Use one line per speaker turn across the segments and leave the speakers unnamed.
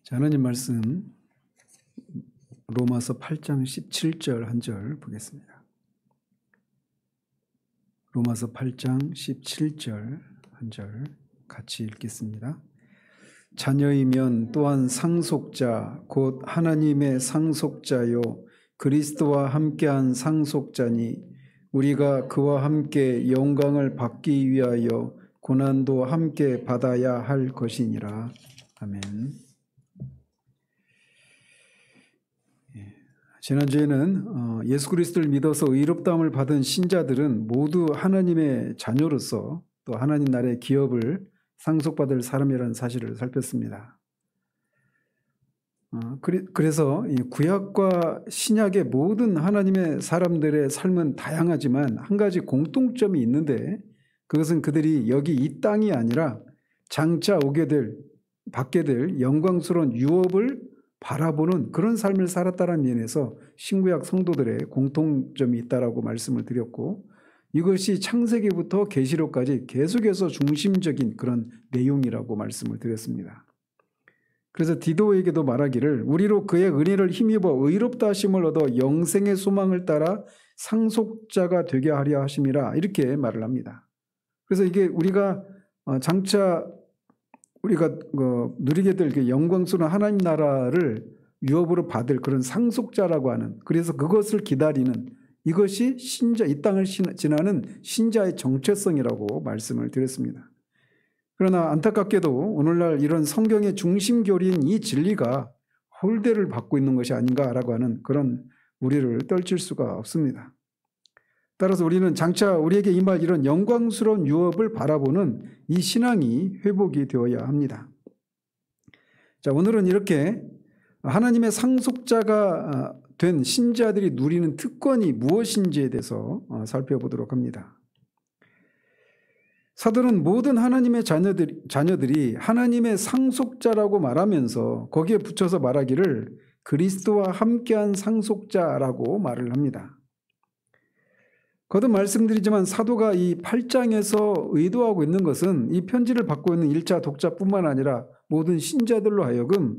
자, 하나님 말씀 로마서 8장 17절 한 절 보겠습니다. 로마서 8장 17절 한 절 같이 읽겠습니다. 자녀이면 또한 상속자 곧 하나님의 상속자요 그리스도와 함께한 상속자니 우리가 그와 함께 영광을 받기 위하여 고난도 함께 받아야 할 것이니라. 아멘. 지난주에는 예수 그리스도를 믿어서 의롭다함을 받은 신자들은 모두 하나님의 자녀로서 또 하나님 나라의 기업을 상속받을 사람이라는 사실을 살폈습니다. 그래서 구약과 신약의 모든 하나님의 사람들의 삶은 다양하지만 한 가지 공통점이 있는데 그것은 그들이 여기 이 땅이 아니라 장차 받게 될 영광스러운 유업을 바라보는 그런 삶을 살았다는 면에서 신구약 성도들의 공통점이 있다라고 말씀을 드렸고 이것이 창세기부터 계시록까지 계속해서 중심적인 그런 내용이라고 말씀을 드렸습니다. 그래서 디도에게도 말하기를 우리로 그의 은혜를 힘입어 의롭다 하심을 얻어 영생의 소망을 따라 상속자가 되게 하려 하심이라 이렇게 말을 합니다. 그래서 이게 우리가 장차 우리가 누리게 될 그 영광스러운 하나님 나라를 유업으로 받을 그런 상속자라고 하는 그래서 그것을 기다리는 이것이 신자 이 땅을 지나는 신자의 정체성이라고 말씀을 드렸습니다. 그러나 안타깝게도 오늘날 이런 성경의 중심 교리인 이 진리가 홀대를 받고 있는 것이 아닌가라고 하는 그런 우리를 떨칠 수가 없습니다. 따라서 우리는 장차 우리에게 임할 이런 영광스러운 유업을 바라보는 이 신앙이 회복이 되어야 합니다. 자, 오늘은 이렇게 하나님의 상속자가 된 신자들이 누리는 특권이 무엇인지에 대해서 살펴보도록 합니다. 사도는 모든 하나님의 자녀들이 하나님의 상속자라고 말하면서 거기에 붙여서 말하기를 그리스도와 함께한 상속자라고 말을 합니다. 거듭 말씀드리지만 사도가 이 8장에서 의도하고 있는 것은 이 편지를 받고 있는 1차 독자뿐만 아니라 모든 신자들로 하여금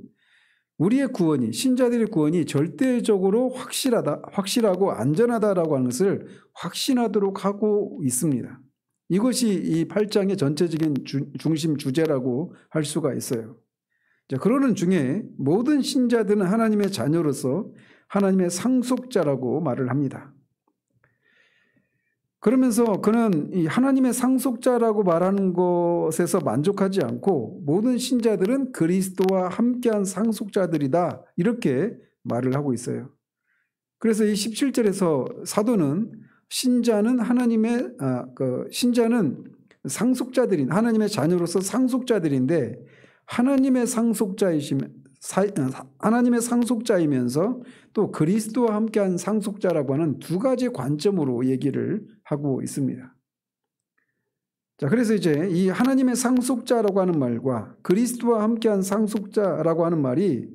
우리의 구원이 신자들의 구원이 절대적으로 확실하고 안전하다라고 하는 것을 확신하도록 하고 있습니다. 이것이 이 8장의 전체적인 중심 주제라고 할 수가 있어요. 자, 그러는 중에 모든 신자들은 하나님의 자녀로서 하나님의 상속자라고 말을 합니다. 그러면서 그는 이 하나님의 상속자라고 말하는 것에서 만족하지 않고 모든 신자들은 그리스도와 함께한 상속자들이다 이렇게 말을 하고 있어요. 그래서 이 17절에서 사도는 신자는 신자는 상속자들인 하나님의 자녀로서 상속자들인데 하나님의 상속자이면서 또 그리스도와 함께한 상속자라고 하는 두 가지 관점으로 얘기를 하고 있습니다. 자, 그래서 이제 이 하나님의 상속자라고 하는 말과 그리스도와 함께한 상속자라고 하는 말이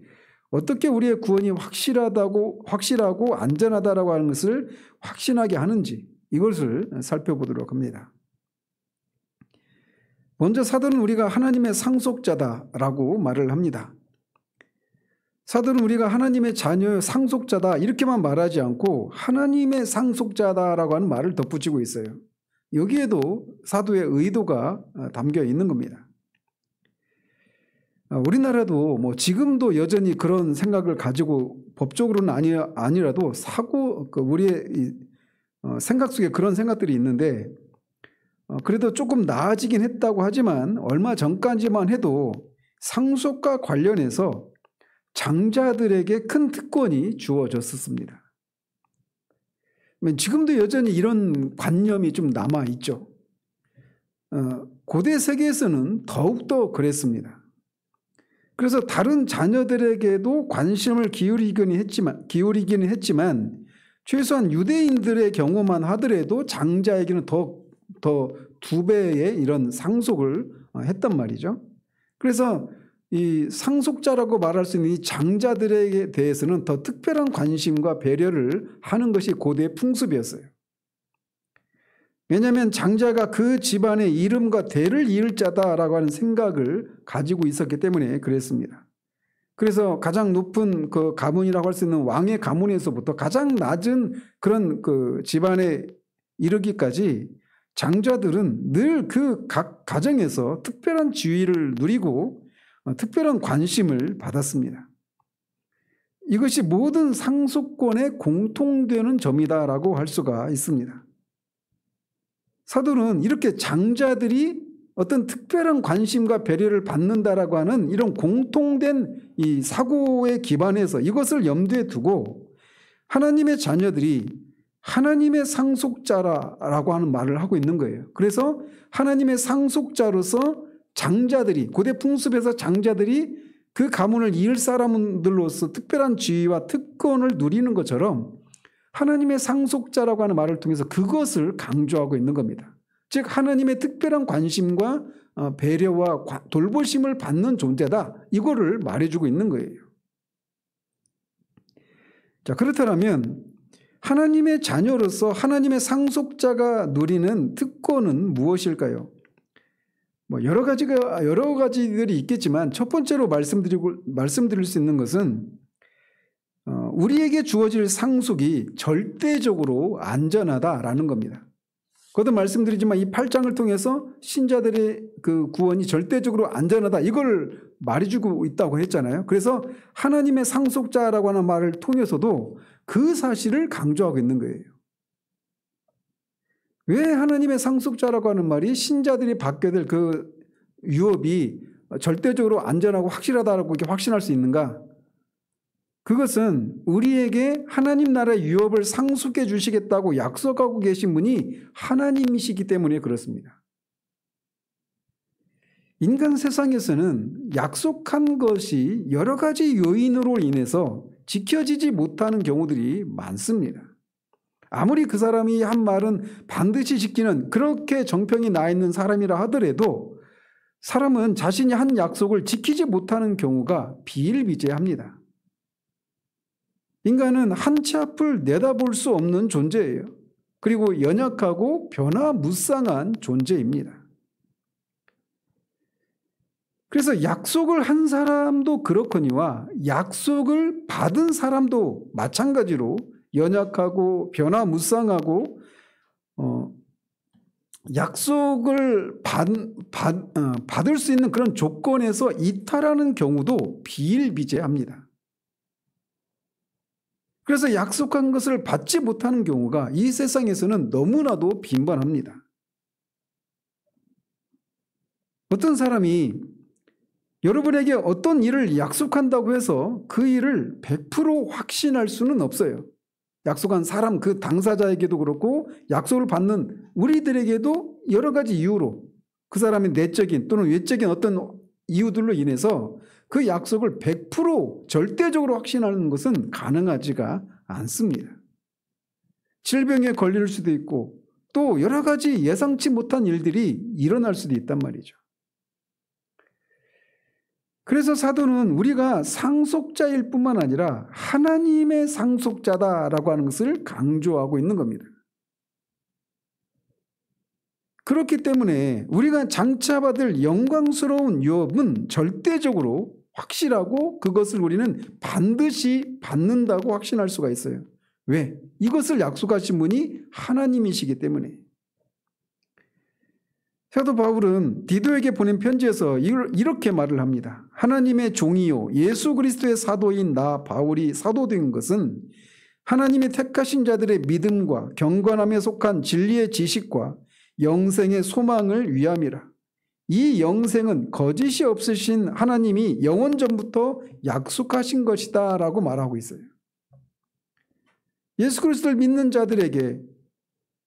어떻게 우리의 구원이 확실하고 안전하다라고 하는 것을 확신하게 하는지 이것을 살펴보도록 합니다. 먼저 사도는 우리가 하나님의 상속자다라고 말을 합니다. 사도는 우리가 하나님의 자녀의 상속자다 이렇게만 말하지 않고 하나님의 상속자다라고 하는 말을 덧붙이고 있어요. 여기에도 사도의 의도가 담겨 있는 겁니다. 우리나라도 지금도 여전히 그런 생각을 가지고 법적으로는 아니라도 우리의 생각 속에 그런 생각들이 있는데 그래도 조금 나아지긴 했다고 하지만 얼마 전까지만 해도 상속과 관련해서 장자들에게 큰 특권이 주어졌었습니다. 지금도 여전히 이런 관념이 좀 남아있죠. 고대 세계에서는 더욱더 그랬습니다. 그래서 다른 자녀들에게도 관심을 기울이기는 했지만 최소한 유대인들의 경우만 하더라도 장자에게는 더 2배의 이런 상속을 했단 말이죠. 그래서 이 상속자라고 말할 수 있는 이 장자들에 대해서는 더 특별한 관심과 배려를 하는 것이 고대의 풍습이었어요. 왜냐하면 장자가 그 집안의 이름과 대를 이을 자다라고 하는 생각을 가지고 있었기 때문에 그랬습니다. 그래서 가장 높은 그 가문이라고 할 수 있는 왕의 가문에서부터 가장 낮은 그런 그 집안에 이르기까지 장자들은 늘 그 각 가정에서 특별한 지위를 누리고 특별한 관심을 받았습니다. 이것이 모든 상속권에 공통되는 점이다라고 할 수가 있습니다. 사도는 이렇게 장자들이 어떤 특별한 관심과 배려를 받는다라고 하는 이런 공통된 이 사고에 기반해서 이것을 염두에 두고 하나님의 자녀들이 하나님의 상속자라고 하는 말을 하고 있는 거예요. 그래서 하나님의 상속자로서 장자들이, 고대 풍습에서 장자들이 그 가문을 이을 사람들로서 특별한 지위와 특권을 누리는 것처럼 하나님의 상속자라고 하는 말을 통해서 그것을 강조하고 있는 겁니다. 즉 하나님의 특별한 관심과 배려와 돌보심을 받는 존재다. 이거를 말해주고 있는 거예요. 자, 그렇다면 하나님의 자녀로서 하나님의 상속자가 누리는 특권은 무엇일까요? 여러 가지들이 있겠지만 첫 번째로 말씀드릴 수 있는 것은 우리에게 주어질 상속이 절대적으로 안전하다라는 겁니다. 거듭 말씀드리지만 이 8장을 통해서 신자들의 그 구원이 절대적으로 안전하다 이걸 말해주고 있다고 했잖아요. 그래서 하나님의 상속자라고 하는 말을 통해서도 그 사실을 강조하고 있는 거예요. 왜 하나님의 상속자라고 하는 말이 신자들이 받게 될 그 유업이 절대적으로 안전하고 확실하다라고 이렇게 확신할 수 있는가? 그것은 우리에게 하나님 나라의 유업을 상속해 주시겠다고 약속하고 계신 분이 하나님이시기 때문에 그렇습니다. 인간 세상에서는 약속한 것이 여러 가지 요인으로 인해서 지켜지지 못하는 경우들이 많습니다. 아무리 그 사람이 한 말은 반드시 지키는 그렇게 정평이 나 있는 사람이라 하더라도 사람은 자신이 한 약속을 지키지 못하는 경우가 비일비재합니다. 인간은 한 치 앞을 내다볼 수 없는 존재예요. 그리고 연약하고 변화무쌍한 존재입니다. 그래서 약속을 한 사람도 그렇거니와 약속을 받은 사람도 마찬가지로 연약하고 변화무쌍하고 약속을 받을 수 있는 그런 조건에서 이탈하는 경우도 비일비재합니다. 그래서 약속한 것을 받지 못하는 경우가 이 세상에서는 너무나도 빈번합니다. 어떤 사람이 여러분에게 어떤 일을 약속한다고 해서 그 일을 100% 확신할 수는 없어요. 약속한 사람 그 당사자에게도 그렇고 약속을 받는 우리들에게도 여러 가지 이유로 그 사람의 내적인 또는 외적인 어떤 이유들로 인해서 그 약속을 100% 절대적으로 확신하는 것은 가능하지가 않습니다. 질병에 걸릴 수도 있고 또 여러 가지 예상치 못한 일들이 일어날 수도 있단 말이죠. 그래서 사도는 우리가 상속자일 뿐만 아니라 하나님의 상속자다라고 하는 것을 강조하고 있는 겁니다. 그렇기 때문에 우리가 장차 받을 영광스러운 유업은 절대적으로 확실하고 그것을 우리는 반드시 받는다고 확신할 수가 있어요. 왜? 이것을 약속하신 분이 하나님이시기 때문에. 사도 바울은 디도에게 보낸 편지에서 이렇게 말을 합니다. 하나님의 종이요 예수 그리스도의 사도인 나 바울이 사도된 것은 하나님의 택하신 자들의 믿음과 경건함에 속한 진리의 지식과 영생의 소망을 위함이라. 이 영생은 거짓이 없으신 하나님이 영원전부터 약속하신 것이다 라고 말하고 있어요. 예수 그리스도를 믿는 자들에게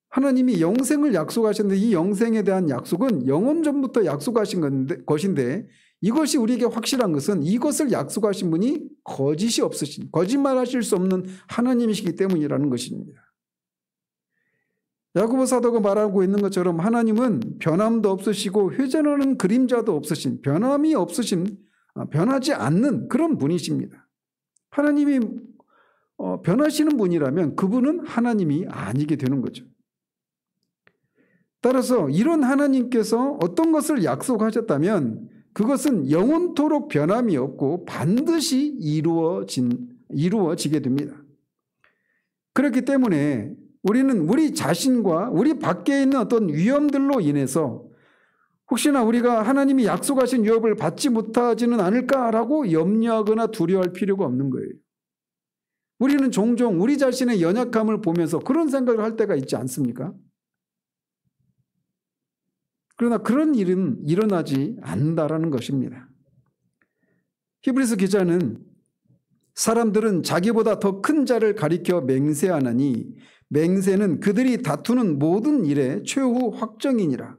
하나님이 영생을 약속하셨는데 이 영생에 대한 약속은 영원전부터 약속하신 것인데 이것이 우리에게 확실한 것은 이것을 약속하신 분이 거짓이 없으신, 거짓말하실 수 없는 하나님이시기 때문이라는 것입니다. 야고보 사도가 말하고 있는 것처럼 하나님은 변함도 없으시고 회전하는 그림자도 없으신, 변함이 없으신, 변하지 않는 그런 분이십니다. 하나님이 변하시는 분이라면 그분은 하나님이 아니게 되는 거죠. 따라서 이런 하나님께서 어떤 것을 약속하셨다면 그것은 영원토록 변함이 없고 반드시 이루어지게 됩니다. 그렇기 때문에 우리는 우리 자신과 우리 밖에 있는 어떤 위험들로 인해서 혹시나 우리가 하나님이 약속하신 유업을 받지 못하지는 않을까라고 염려하거나 두려워할 필요가 없는 거예요. 우리는 종종 우리 자신의 연약함을 보면서 그런 생각을 할 때가 있지 않습니까? 그러나 그런 일은 일어나지 않는다라는 것입니다. 히브리서 기자는 사람들은 자기보다 더 큰 자를 가리켜 맹세하나니 맹세는 그들이 다투는 모든 일의 최후 확정이니라.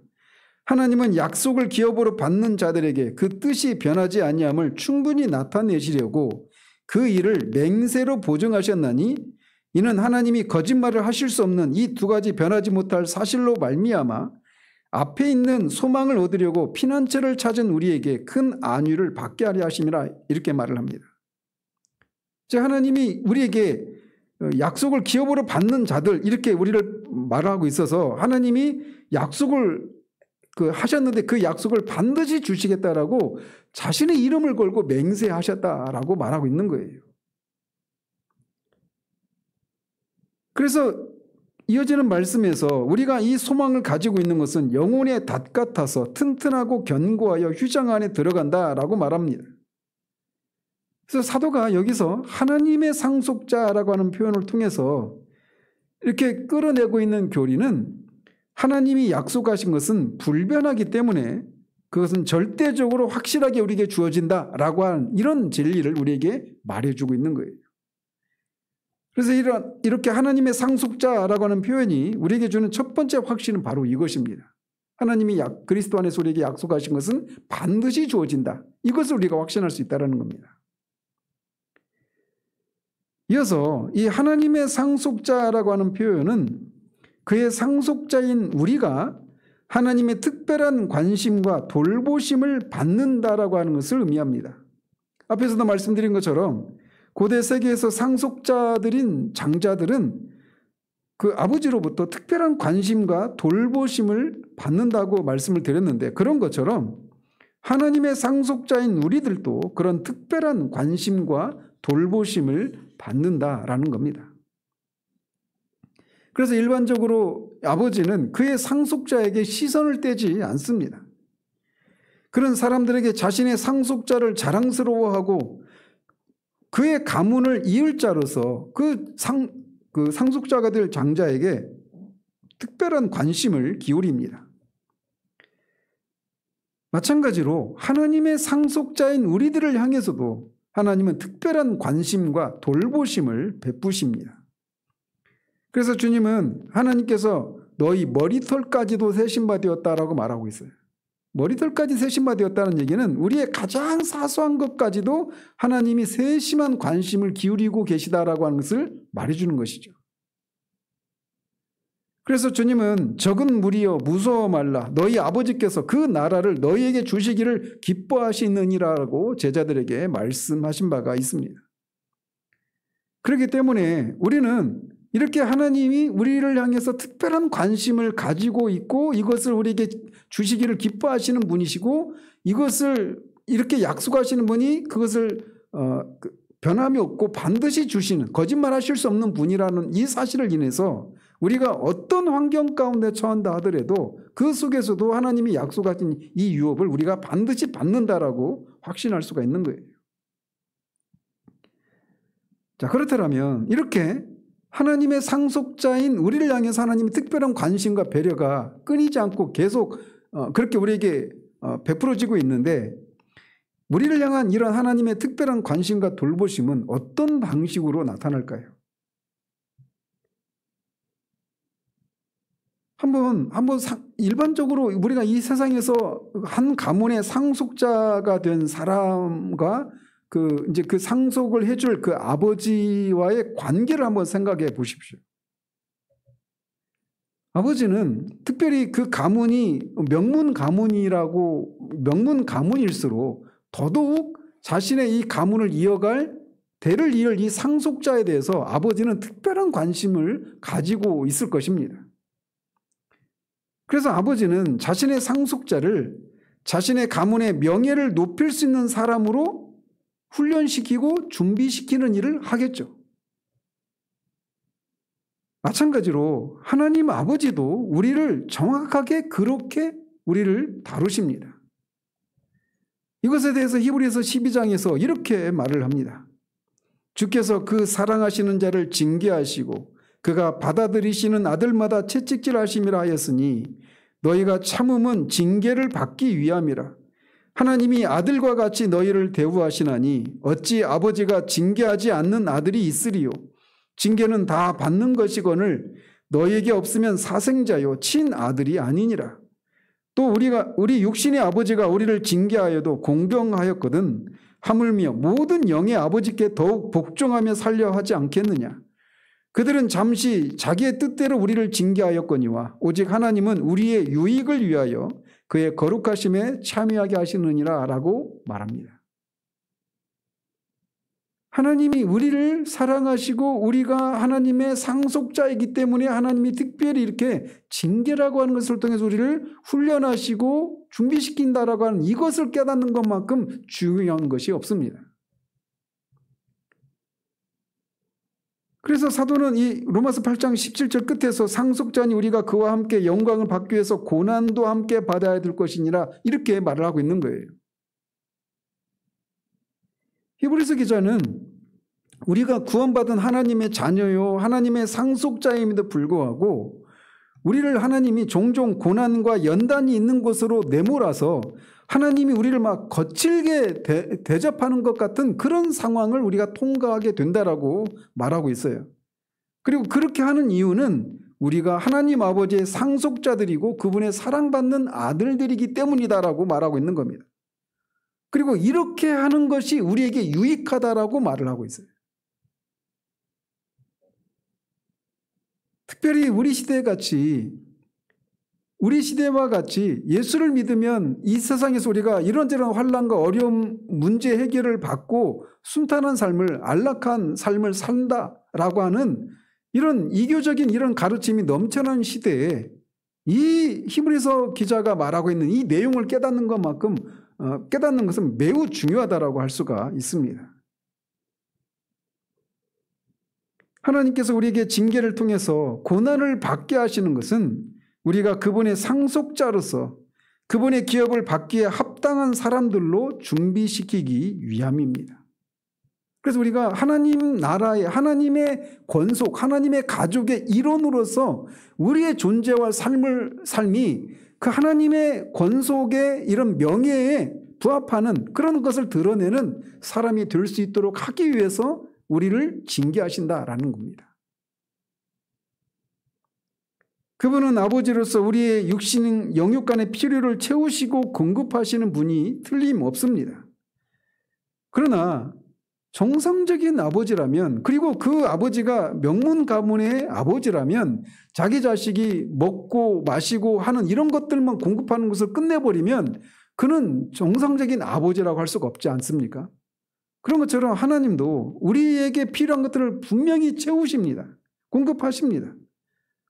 하나님은 약속을 기업으로 받는 자들에게 그 뜻이 변하지 아니함을 충분히 나타내시려고 그 일을 맹세로 보증하셨나니 이는 하나님이 거짓말을 하실 수 없는 이 두 가지 변하지 못할 사실로 말미암아 앞에 있는 소망을 얻으려고 피난처를 찾은 우리에게 큰 안위를 받게 하려 하심이라 이렇게 말을 합니다. 즉 하나님이 우리에게 약속을 기업으로 받는 자들 이렇게 우리를 말하고 있어서 하나님이 약속을 하셨는데 그 약속을 반드시 주시겠다라고 자신의 이름을 걸고 맹세하셨다라고 말하고 있는 거예요. 그래서 이어지는 말씀에서 우리가 이 소망을 가지고 있는 것은 영혼의 닷 같아서 튼튼하고 견고하여 휴장 안에 들어간다라고 말합니다. 그래서 사도가 여기서 하나님의 상속자라고 하는 표현을 통해서 이렇게 끌어내고 있는 교리는 하나님이 약속하신 것은 불변하기 때문에 그것은 절대적으로 확실하게 우리에게 주어진다라고 하는 이런 진리를 우리에게 말해주고 있는 거예요. 그래서 이렇게 하나님의 상속자라고 하는 표현이 우리에게 주는 첫 번째 확신은 바로 이것입니다. 하나님이 그리스도 안에서 우리에게 약속하신 것은 반드시 주어진다. 이것을 우리가 확신할 수 있다는 겁니다. 이어서 이 하나님의 상속자라고 하는 표현은 그의 상속자인 우리가 하나님의 특별한 관심과 돌보심을 받는다라고 하는 것을 의미합니다. 앞에서도 말씀드린 것처럼 고대 세계에서 상속자들인 장자들은 그 아버지로부터 특별한 관심과 돌보심을 받는다고 말씀을 드렸는데 그런 것처럼 하나님의 상속자인 우리들도 그런 특별한 관심과 돌보심을 받는다라는 겁니다. 그래서 일반적으로 아버지는 그의 상속자에게 시선을 떼지 않습니다. 그런 사람들에게 자신의 상속자를 자랑스러워하고 그의 가문을 이을 자로서 그 상속자가 될 장자에게 특별한 관심을 기울입니다. 마찬가지로 하나님의 상속자인 우리들을 향해서도 하나님은 특별한 관심과 돌보심을 베푸십니다. 그래서 주님은 하나님께서 너희 머리털까지도 세심바 되었다라고 말하고 있어요. 머리털까지 세심바 되었다는 얘기는 우리의 가장 사소한 것까지도 하나님이 세심한 관심을 기울이고 계시다라고 하는 것을 말해주는 것이죠. 그래서 주님은 적은 무리여 무서워 말라 너희 아버지께서 그 나라를 너희에게 주시기를 기뻐하시느니라고 제자들에게 말씀하신 바가 있습니다. 그렇기 때문에 우리는 이렇게 하나님이 우리를 향해서 특별한 관심을 가지고 있고 이것을 우리에게 주시기를 기뻐하시는 분이시고 이것을 이렇게 약속하시는 분이 그것을 변함이 없고 반드시 주시는 거짓말하실 수 없는 분이라는 이 사실을 인해서 우리가 어떤 환경 가운데 처한다 하더라도 그 속에서도 하나님이 약속하신 이 유업을 우리가 반드시 받는다라고 확신할 수가 있는 거예요. 자, 그렇다면 이렇게 하나님의 상속자인 우리를 향해서 하나님의 특별한 관심과 배려가 끊이지 않고 계속 그렇게 우리에게 베풀어지고 있는데 우리를 향한 이런 하나님의 특별한 관심과 돌보심은 어떤 방식으로 나타날까요? 한번 일반적으로 우리가 이 세상에서 한 가문의 상속자가 된 사람과 이제 그 상속을 해줄 그 아버지와의 관계를 한번 생각해 보십시오. 아버지는 특별히 그 가문이 명문 가문일수록 더더욱 자신의 이 가문을 이어갈 대를 이을 이 상속자에 대해서 아버지는 특별한 관심을 가지고 있을 것입니다. 그래서 아버지는 자신의 상속자를 자신의 가문의 명예를 높일 수 있는 사람으로 훈련시키고 준비시키는 일을 하겠죠. 마찬가지로 하나님 아버지도 우리를 정확하게 그렇게 우리를 다루십니다. 이것에 대해서 히브리서 12장에서 이렇게 말을 합니다. 주께서 그 사랑하시는 자를 징계하시고 그가 받아들이시는 아들마다 채찍질하심이라 하였으니 너희가 참음은 징계를 받기 위함이라. 하나님이 아들과 같이 너희를 대우하시나니 어찌 아버지가 징계하지 않는 아들이 있으리요. 징계는 다 받는 것이거늘 너희에게 없으면 사생자요 친아들이 아니니라. 또 우리 육신의 아버지가 우리를 징계하여도 공평하였거든 하물며 모든 영의 아버지께 더욱 복종하며 살려 하지 않겠느냐. 그들은 잠시 자기의 뜻대로 우리를 징계하였거니와 오직 하나님은 우리의 유익을 위하여 그의 거룩하심에 참여하게 하시느니라 라고 말합니다. 하나님이 우리를 사랑하시고 우리가 하나님의 상속자이기 때문에 하나님이 특별히 이렇게 징계라고 하는 것을 통해서 우리를 훈련하시고 준비시킨다라고 하는 이것을 깨닫는 것만큼 중요한 것이 없습니다. 그래서 사도는 이 로마서 8장 17절 끝에서 상속자니 우리가 그와 함께 영광을 받기 위해서 고난도 함께 받아야 될 것이니라 이렇게 말을 하고 있는 거예요. 히브리서 기자는 우리가 구원받은 하나님의 자녀요 하나님의 상속자임에도 불구하고 우리를 하나님이 종종 고난과 연단이 있는 곳으로 내몰아서 하나님이 우리를 막 거칠게 대접하는 것 같은 그런 상황을 우리가 통과하게 된다라고 말하고 있어요. 그리고 그렇게 하는 이유는 우리가 하나님 아버지의 상속자들이고 그분의 사랑받는 아들들이기 때문이다라고 말하고 있는 겁니다. 그리고 이렇게 하는 것이 우리에게 유익하다라고 말을 하고 있어요. 특별히 우리 시대와 같이 예수를 믿으면 이 세상에서 우리가 이런저런 환난과 어려움, 문제 해결을 받고 순탄한 삶을, 안락한 삶을 산다라고 하는 이런 이교적인 이런 가르침이 넘쳐나는 시대에 이 히브리서 기자가 말하고 있는 이 내용을 깨닫는 것만큼 깨닫는 것은 매우 중요하다라고 할 수가 있습니다. 하나님께서 우리에게 징계를 통해서 고난을 받게 하시는 것은 우리가 그분의 상속자로서 그분의 기업을 받기에 합당한 사람들로 준비시키기 위함입니다. 그래서 우리가 하나님 나라의 하나님의 권속, 하나님의 가족의 일원으로서 우리의 존재와 삶이 그 하나님의 권속의 이런 명예에 부합하는 그런 것을 드러내는 사람이 될 수 있도록 하기 위해서 우리를 징계하신다라는 겁니다. 그분은 아버지로서 우리의 육신 영육간의 필요를 채우시고 공급하시는 분이 틀림없습니다. 그러나 정상적인 아버지라면 그리고 그 아버지가 명문 가문의 아버지라면 자기 자식이 먹고 마시고 하는 이런 것들만 공급하는 것을 끝내버리면 그는 정상적인 아버지라고 할 수가 없지 않습니까? 그런 것처럼 하나님도 우리에게 필요한 것들을 분명히 채우십니다. 공급하십니다.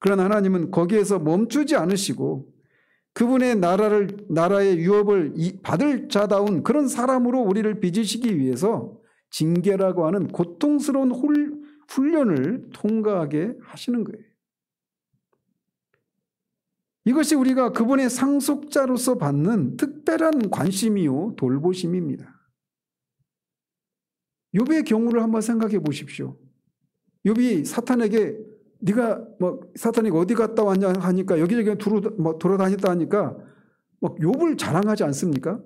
그러나 하나님은 거기에서 멈추지 않으시고 그분의 나라의 유업을 받을 자다운 그런 사람으로 우리를 빚으시기 위해서 징계라고 하는 고통스러운 훈련을 통과하게 하시는 거예요. 이것이 우리가 그분의 상속자로서 받는 특별한 관심이요 돌보심입니다. 욥의 경우를 한번 생각해 보십시오. 욥이 사탄에게 네가 사탄이 어디 갔다 왔냐 하니까 여기저기 돌아다녔다 하니까 막 욥을 자랑하지 않습니까?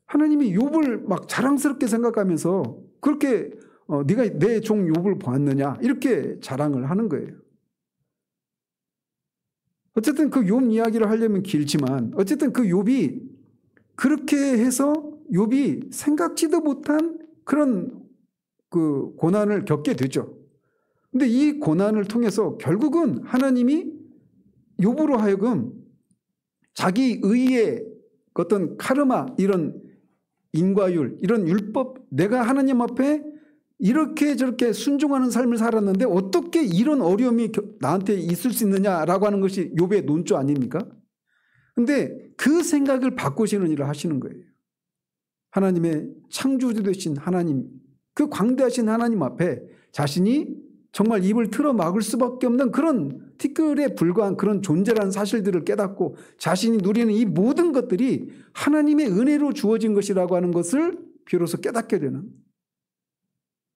하나님이 욥을 막 자랑스럽게 생각하면서 그렇게 네가 내 종 욥을 보았느냐 이렇게 자랑을 하는 거예요. 어쨌든 그 욥 이야기를 하려면 길지만 어쨌든 그 욥이 그렇게 해서 욥이 생각지도 못한 그런 그 고난을 겪게 되죠. 근데 이 고난을 통해서 결국은 하나님이 욥으로 하여금 자기 의의 어떤 카르마 이런 인과율 이런 율법 내가 하나님 앞에 이렇게 저렇게 순종하는 삶을 살았는데 어떻게 이런 어려움이 나한테 있을 수 있느냐라고 하는 것이 욥의 논조 아닙니까? 근데 그 생각을 바꾸시는 일을 하시는 거예요. 하나님의 창조주 되신 하나님, 그 광대하신 하나님 앞에 자신이 정말 입을 틀어 막을 수밖에 없는 그런 티끌에 불과한 그런 존재라는 사실들을 깨닫고 자신이 누리는 이 모든 것들이 하나님의 은혜로 주어진 것이라고 하는 것을 비로소 깨닫게 되는,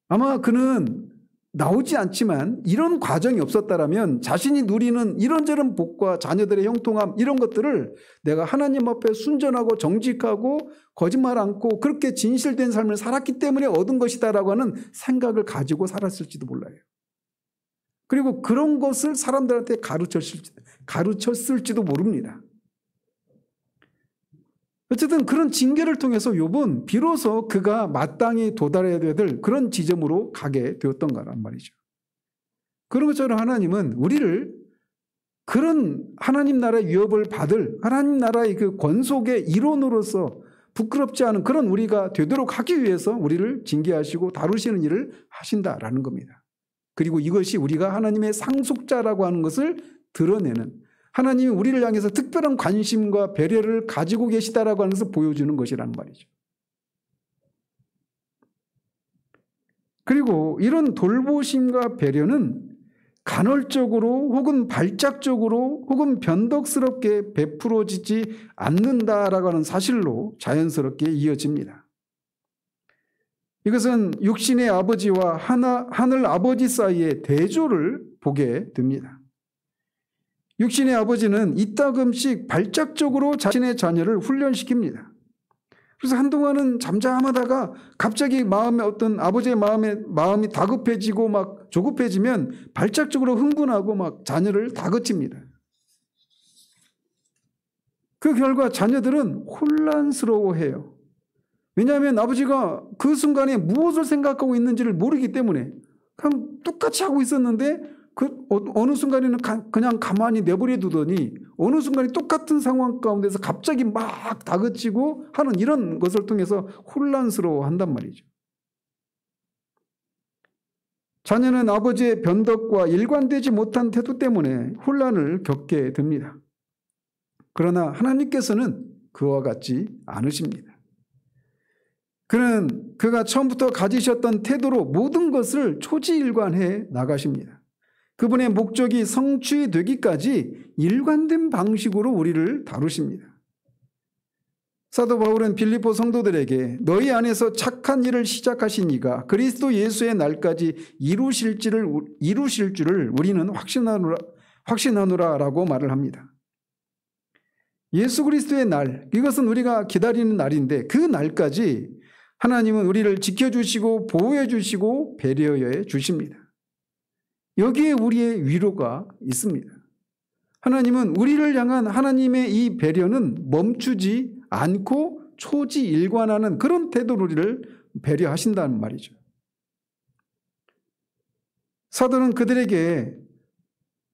아마 그는 나오지 않지만 이런 과정이 없었다라면 자신이 누리는 이런저런 복과 자녀들의 형통함 이런 것들을 내가 하나님 앞에 순전하고 정직하고 거짓말 않고 그렇게 진실된 삶을 살았기 때문에 얻은 것이다라고 하는 생각을 가지고 살았을지도 몰라요. 그리고 그런 것을 사람들한테 가르쳤을지도 모릅니다. 어쨌든 그런 징계를 통해서 욥은 비로소 그가 마땅히 도달해야 될 그런 지점으로 가게 되었던 거란 말이죠. 그런 것처럼 하나님은 우리를 그런 하나님 나라의 위협을 받을 하나님 나라의 그 권속의 일원으로서 부끄럽지 않은 그런 우리가 되도록 하기 위해서 우리를 징계하시고 다루시는 일을 하신다라는 겁니다. 그리고 이것이 우리가 하나님의 상속자라고 하는 것을 드러내는, 하나님이 우리를 향해서 특별한 관심과 배려를 가지고 계시다라고 하는 것을 보여주는 것이라는 말이죠. 그리고 이런 돌보심과 배려는 간헐적으로 혹은 발작적으로 혹은 변덕스럽게 베풀어지지 않는다라고 하는 사실로 자연스럽게 이어집니다. 이것은 육신의 아버지와 하늘 아버지 사이의 대조를 보게 됩니다. 육신의 아버지는 이따금씩 발작적으로 자신의 자녀를 훈련시킵니다. 그래서 한동안은 잠잠하다가 갑자기 마음에 어떤 아버지의 마음이 다급해지고 막 조급해지면 발작적으로 흥분하고 막 자녀를 다그칩니다. 그 결과 자녀들은 혼란스러워해요. 왜냐하면 아버지가 그 순간에 무엇을 생각하고 있는지를 모르기 때문에 그냥 똑같이 하고 있었는데 어느 순간에는 그냥 가만히 내버려 두더니 어느 순간에 똑같은 상황 가운데서 갑자기 막 다그치고 하는 이런 것을 통해서 혼란스러워한단 말이죠. 자녀는 아버지의 변덕과 일관되지 못한 태도 때문에 혼란을 겪게 됩니다. 그러나 하나님께서는 그와 같지 않으십니다. 그는 그가 처음부터 가지셨던 태도로 모든 것을 초지일관해 나가십니다. 그분의 목적이 성취되기까지 일관된 방식으로 우리를 다루십니다. 사도 바울은 빌립보 성도들에게 너희 안에서 착한 일을 시작하신 이가 그리스도 예수의 날까지 이루실 줄을 우리는 확신하노라라고 말을 합니다. 예수 그리스도의 날, 이것은 우리가 기다리는 날인데 그 날까지 하나님은 우리를 지켜주시고 보호해 주시고 배려해 주십니다. 여기에 우리의 위로가 있습니다. 하나님은 우리를 향한 하나님의 이 배려는 멈추지 않고 초지일관하는 그런 태도로 우리를 배려하신다는 말이죠. 사도는 그들에게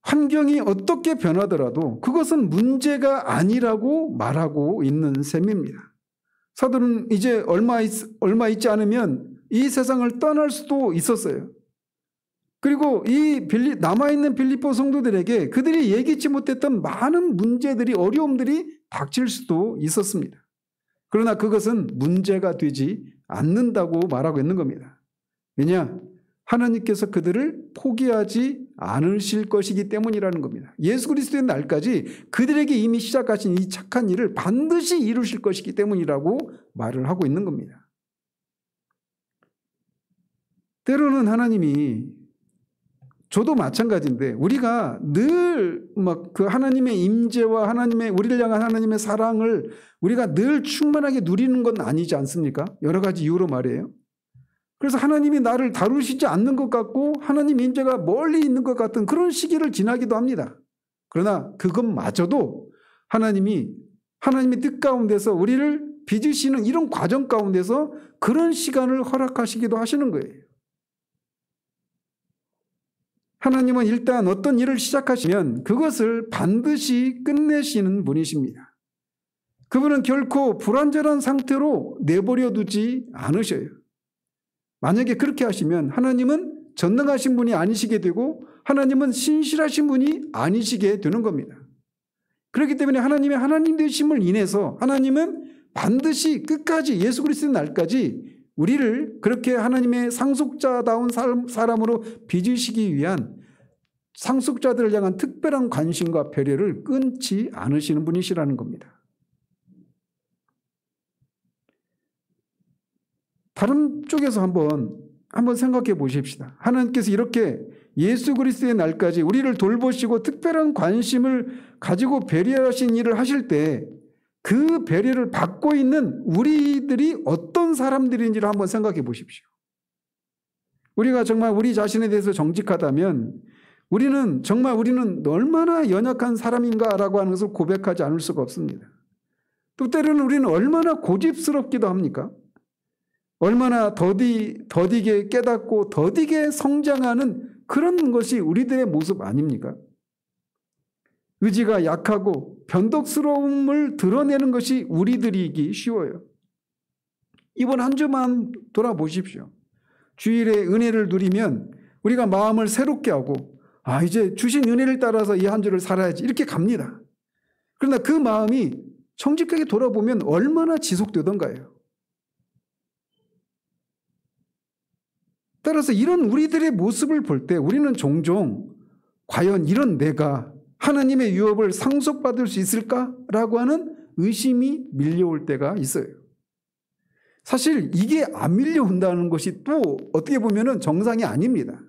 환경이 어떻게 변하더라도 그것은 문제가 아니라고 말하고 있는 셈입니다. 사도는 이제 얼마 있지 않으면 이 세상을 떠날 수도 있었어요. 그리고 이 남아있는 빌립보 성도들에게 그들이 예기치 못했던 많은 문제들이, 어려움들이 닥칠 수도 있었습니다. 그러나 그것은 문제가 되지 않는다고 말하고 있는 겁니다. 왜냐? 하나님께서 그들을 포기하지 않으실 것이기 때문이라는 겁니다. 예수 그리스도의 날까지 그들에게 이미 시작하신 이 착한 일을 반드시 이루실 것이기 때문이라고 말을 하고 있는 겁니다. 때로는 하나님이, 저도 마찬가지인데 우리가 늘 막 그 하나님의 임재와 하나님의 우리를 향한 하나님의 사랑을 우리가 늘 충만하게 누리는 건 아니지 않습니까? 여러 가지 이유로 말이에요. 그래서 하나님이 나를 다루시지 않는 것 같고 하나님 임재가 멀리 있는 것 같은 그런 시기를 지나기도 합니다. 그러나 그것마저도 하나님의 뜻 가운데서 우리를 빚으시는 이런 과정 가운데서 그런 시간을 허락하시기도 하시는 거예요. 하나님은 일단 어떤 일을 시작하시면 그것을 반드시 끝내시는 분이십니다. 그분은 결코 불완전한 상태로 내버려 두지 않으셔요. 만약에 그렇게 하시면 하나님은 전능하신 분이 아니시게 되고 하나님은 신실하신 분이 아니시게 되는 겁니다. 그렇기 때문에 하나님의 하나님 되심을 인해서 하나님은 반드시 끝까지 예수 그리스도의 날까지 우리를 그렇게 하나님의 상속자다운 사람으로 빚으시기 위한 상속자들을 향한 특별한 관심과 배려를 끊지 않으시는 분이시라는 겁니다. 다른 쪽에서 한번 생각해 보십시다. 하나님께서 이렇게 예수 그리스도의 날까지 우리를 돌보시고 특별한 관심을 가지고 배려하신 일을 하실 때 그 배려를 받고 있는 우리들이 어떤 사람들인지를 한번 생각해 보십시오. 우리가 정말 우리 자신에 대해서 정직하다면 우리는 얼마나 연약한 사람인가라고 하는 것을 고백하지 않을 수가 없습니다. 또 때로는 우리는 얼마나 고집스럽기도 합니까? 얼마나 더디게 깨닫고 더디게 성장하는 그런 것이 우리들의 모습 아닙니까? 의지가 약하고 변덕스러움을 드러내는 것이 우리들이기 쉬워요. 이번 한 주만 돌아보십시오. 주일에 은혜를 누리면 우리가 마음을 새롭게 하고 이제 주신 은혜를 따라서 이 한 주를 살아야지 이렇게 갑니다. 그러나 그 마음이 정직하게 돌아보면 얼마나 지속되던가요. 따라서 이런 우리들의 모습을 볼 때 우리는 종종 과연 이런 내가 하나님의 유업을 상속받을 수 있을까라고 하는 의심이 밀려올 때가 있어요. 사실 이게 안 밀려온다는 것이 또 어떻게 보면 정상이 아닙니다.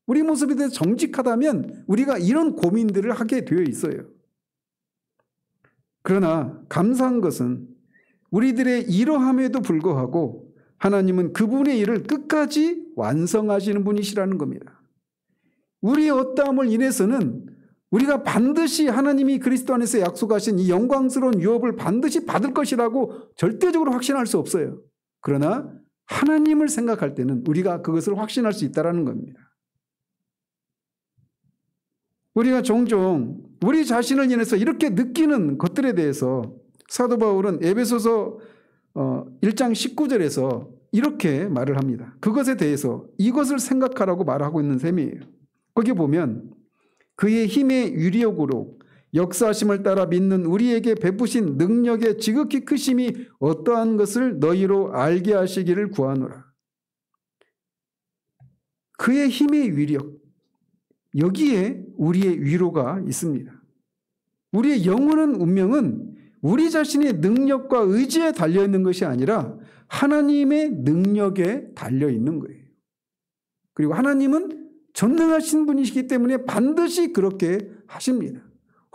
우리 모습에 대해서 정직하다면 우리가 이런 고민들을 하게 되어 있어요. 그러나 감사한 것은 우리들의 이러함에도 불구하고 하나님은 그분의 일을 끝까지 완성하시는 분이시라는 겁니다. 우리의 어떠함을 인해서는 우리가 반드시 하나님이 그리스도 안에서 약속하신 이 영광스러운 유업을 반드시 받을 것이라고 절대적으로 확신할 수 없어요. 그러나 하나님을 생각할 때는 우리가 그것을 확신할 수 있다는 겁니다. 우리가 종종 우리 자신을 인해서 이렇게 느끼는 것들에 대해서 사도 바울은 에베소서 1장 19절에서 이렇게 말을 합니다. 그것에 대해서 이것을 생각하라고 말하고 있는 셈이에요. 거기 보면 그의 힘의 위력으로 역사하심을 따라 믿는 우리에게 베푸신 능력의 지극히 크심이 어떠한 것을 너희로 알게 하시기를 구하노라. 그의 힘의 위력, 여기에 우리의 위로가 있습니다. 우리의 영원한 운명은 우리 자신의 능력과 의지에 달려있는 것이 아니라 하나님의 능력에 달려있는 거예요. 그리고 하나님은 전능하신 분이시기 때문에 반드시 그렇게 하십니다.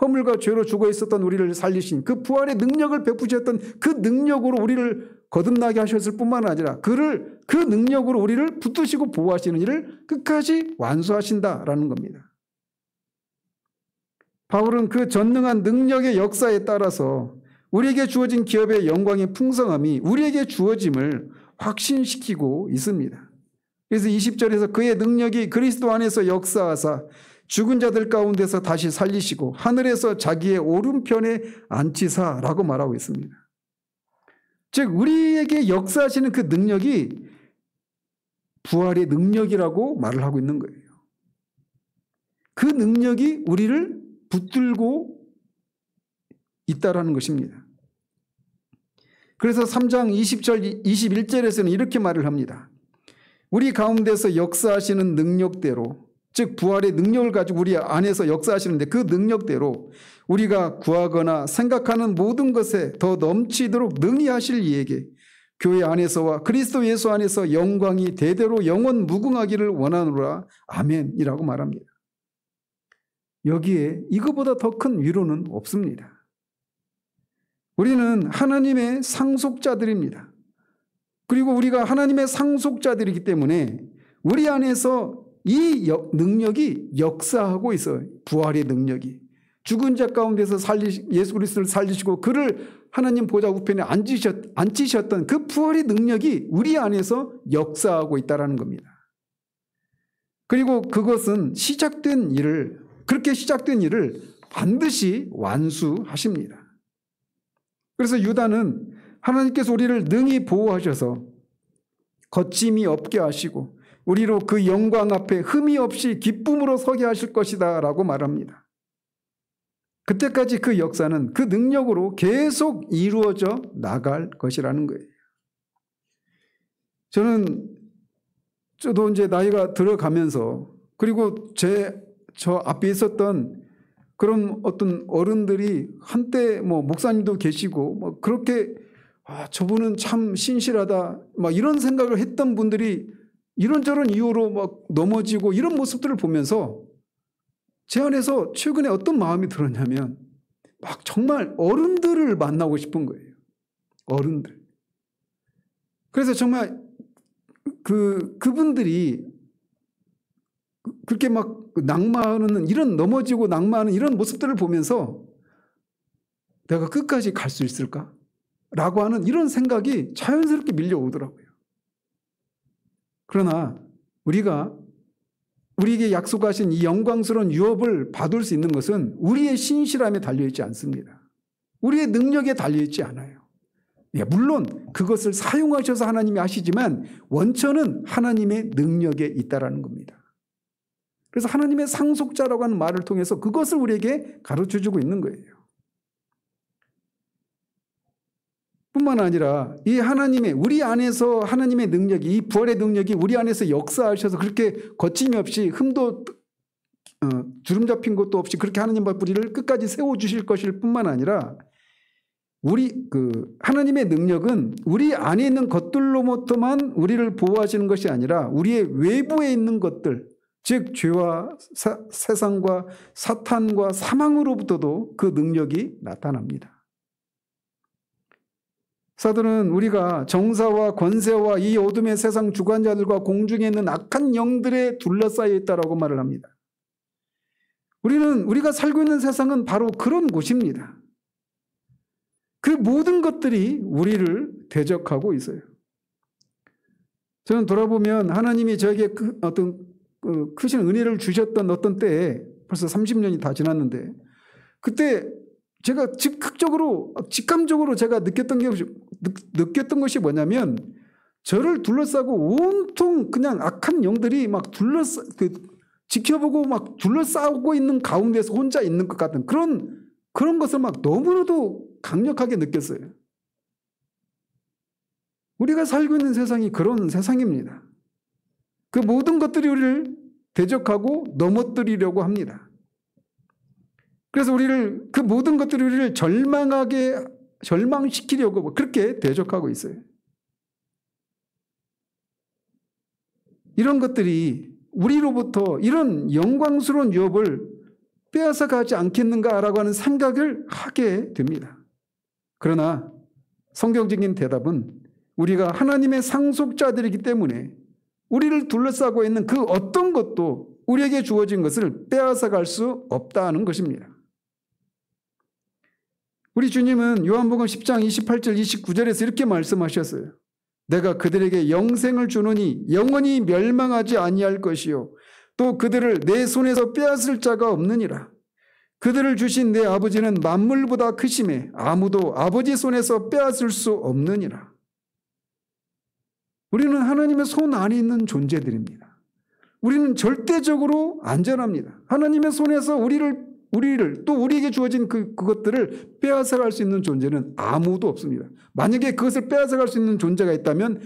허물과 죄로 죽어 있었던 우리를 살리신 그 부활의 능력을 베푸셨던 그 능력으로 우리를 거듭나게 하셨을 뿐만 아니라 그 능력으로 우리를 붙드시고 보호하시는 일을 끝까지 완수하신다라는 겁니다. 바울은 그 전능한 능력의 역사에 따라서 우리에게 주어진 기업의 영광의 풍성함이 우리에게 주어짐을 확신시키고 있습니다. 그래서 20절에서 그의 능력이 그리스도 안에서 역사하사 죽은 자들 가운데서 다시 살리시고 하늘에서 자기의 오른편에 앉히사라고 말하고 있습니다. 즉 우리에게 역사하시는 그 능력이 부활의 능력이라고 말을 하고 있는 거예요. 그 능력이 우리를 붙들고 있다라는 것입니다. 그래서 3장 20절 21절에서는 이렇게 말을 합니다. 우리 가운데서 역사하시는 능력대로, 즉 부활의 능력을 가지고 우리 안에서 역사하시는데 그 능력대로 우리가 구하거나 생각하는 모든 것에 더 넘치도록 능히 하실 이에게 교회 안에서와 그리스도 예수 안에서 영광이 대대로 영원 무궁하기를 원하노라. 아멘이라고 말합니다. 여기에 이거보다 더 큰 위로는 없습니다. 우리는 하나님의 상속자들입니다. 그리고 우리가 하나님의 상속자들이기 때문에 우리 안에서 이 능력이 역사하고 있어요. 부활의 능력이. 죽은 자 가운데서 예수 그리스도를 살리시고 그를 하나님 보좌 우편에 앉히셨던 그 부활의 능력이 우리 안에서 역사하고 있다는 겁니다. 그리고 그것은 그렇게 시작된 일을 반드시 완수하십니다. 그래서 유다는 하나님께서 우리를 능히 보호하셔서 거침이 없게 하시고 우리로 그 영광 앞에 흠이 없이 기쁨으로 서게 하실 것이다 라고 말합니다. 그때까지 그 역사는 그 능력으로 계속 이루어져 나갈 것이라는 거예요. 저도 이제 나이가 들어가면서, 그리고 저 앞에 있었던 그런 어떤 어른들이 한때 뭐 목사님도 계시고 뭐 그렇게 저분은 참 신실하다 막 이런 생각을 했던 분들이 이런저런 이유로 막 넘어지고 이런 모습들을 보면서 제 안에서 최근에 어떤 마음이 들었냐면 막 정말 어른들을 만나고 싶은 거예요. 어른들. 그래서 정말 그분들이 그렇게 막 낙마하는 이런 넘어지고 낙마하는 이런 모습들을 보면서 내가 끝까지 갈 수 있을까? 라고 하는 이런 생각이 자연스럽게 밀려오더라고요. 그러나 우리에게 약속하신 이 영광스러운 유업을 받을 수 있는 것은 우리의 신실함에 달려있지 않습니다. 우리의 능력에 달려있지 않아요. 물론 그것을 사용하셔서 하나님이 하시지만 원천은 하나님의 능력에 있다라는 겁니다. 그래서 하나님의 상속자라고 하는 말을 통해서 그것을 우리에게 가르쳐주고 있는 거예요. 뿐만 아니라 이 우리 안에서 하나님의 능력이, 이 부활의 능력이 우리 안에서 역사하셔서 그렇게 거침이 없이 흠도 주름 잡힌 것도 없이 그렇게 하나님 앞 우리를 끝까지 세워주실 것일 뿐만 아니라 하나님의 능력은 우리 안에 있는 것들로부터만 우리를 보호하시는 것이 아니라 우리의 외부에 있는 것들, 즉 죄와 세상과 사탄과 사망으로부터도 그 능력이 나타납니다. 사도는 우리가 정사와 권세와 이 어둠의 세상 주관자들과 공중에 있는 악한 영들에 둘러싸여 있다라고 말을 합니다. 우리가 살고 있는 세상은 바로 그런 곳입니다. 그 모든 것들이 우리를 대적하고 있어요. 저는 돌아보면 하나님이 저에게 어떤 크신 은혜를 주셨던 어떤 때에 벌써 30년이 다 지났는데 그때 제가 직감적으로 제가 느꼈던 것이 뭐냐면 저를 둘러싸고 온통 그냥 악한 영들이 막 지켜보고 막 둘러싸고 있는 가운데서 혼자 있는 것 같은 그런 것을 막 너무나도 강력하게 느꼈어요. 우리가 살고 있는 세상이 그런 세상입니다. 그 모든 것들이 우리를 대적하고 넘어뜨리려고 합니다. 그래서 그 모든 것들이 우리를 절망시키려고 그렇게 대적하고 있어요. 이런 것들이 우리로부터 이런 영광스러운 유업을 빼앗아가지 않겠는가라고 하는 생각을 하게 됩니다. 그러나 성경적인 대답은 우리가 하나님의 상속자들이기 때문에 우리를 둘러싸고 있는 그 어떤 것도 우리에게 주어진 것을 빼앗아갈 수 없다는 것입니다. 우리 주님은 요한복음 10장 28절 29절에서 이렇게 말씀하셨어요. 내가 그들에게 영생을 주노니 영원히 멸망하지 아니할 것이요 또 그들을 내 손에서 빼앗을 자가 없느니라. 그들을 주신 내 아버지는 만물보다 크심에 아무도 아버지 손에서 빼앗을 수 없느니라. 우리는 하나님의 손 안에 있는 존재들입니다. 우리는 절대적으로 안전합니다. 하나님의 손에서 우리를 또 우리에게 주어진 그것들을 빼앗아갈 수 있는 존재는 아무도 없습니다. 만약에 그것을 빼앗아갈 수 있는 존재가 있다면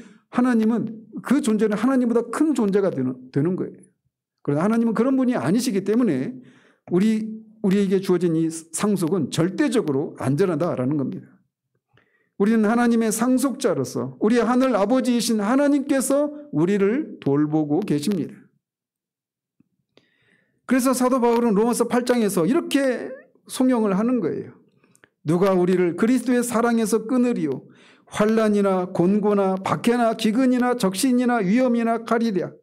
그 존재는 하나님보다 큰 존재가 되는 거예요. 그러나 하나님은 그런 분이 아니시기 때문에 우리에게 주어진 이 상속은 절대적으로 안전하다라는 겁니다. 우리는 하나님의 상속자로서 우리 하늘 아버지이신 하나님께서 우리를 돌보고 계십니다. 그래서 사도 바울은 로마서 8장에서 이렇게 송영을 하는 거예요. 누가 우리를 그리스도의 사랑에서 끊으리요 환난이나 곤고나 박해나 기근이나 적신이나 위험이나 칼이랴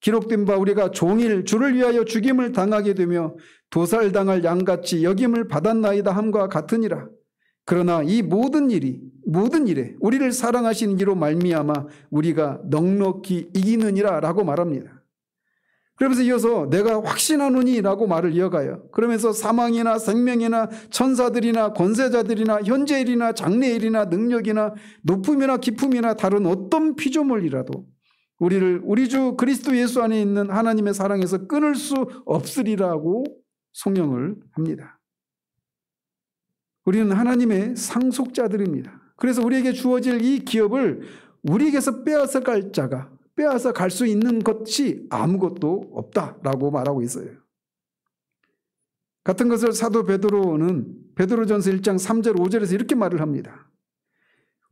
기록된 바 우리가 종일 주를 위하여 죽임을 당하게 되며 도살당할 양같이 여김을 받았나이다 함과 같으니라. 그러나 이 모든 일에 우리를 사랑하시는 이로 말미암아 우리가 넉넉히 이기느니라 라고 말합니다. 그러면서 이어서 내가 확신하노니 라고 말을 이어가요. 그러면서 사망이나 생명이나 천사들이나 권세자들이나 현재일이나 장래일이나 능력이나 높음이나 깊음이나 다른 어떤 피조물이라도 우리 주 그리스도 예수 안에 있는 하나님의 사랑에서 끊을 수 없으리라고 송영을 합니다. 우리는 하나님의 상속자들입니다. 그래서 우리에게 주어질 이 기업을 우리에게서 빼앗아 갈 수 있는 것이 아무것도 없다라고 말하고 있어요. 같은 것을 사도 베드로는 베드로전서 1장 3절 5절에서 이렇게 말을 합니다.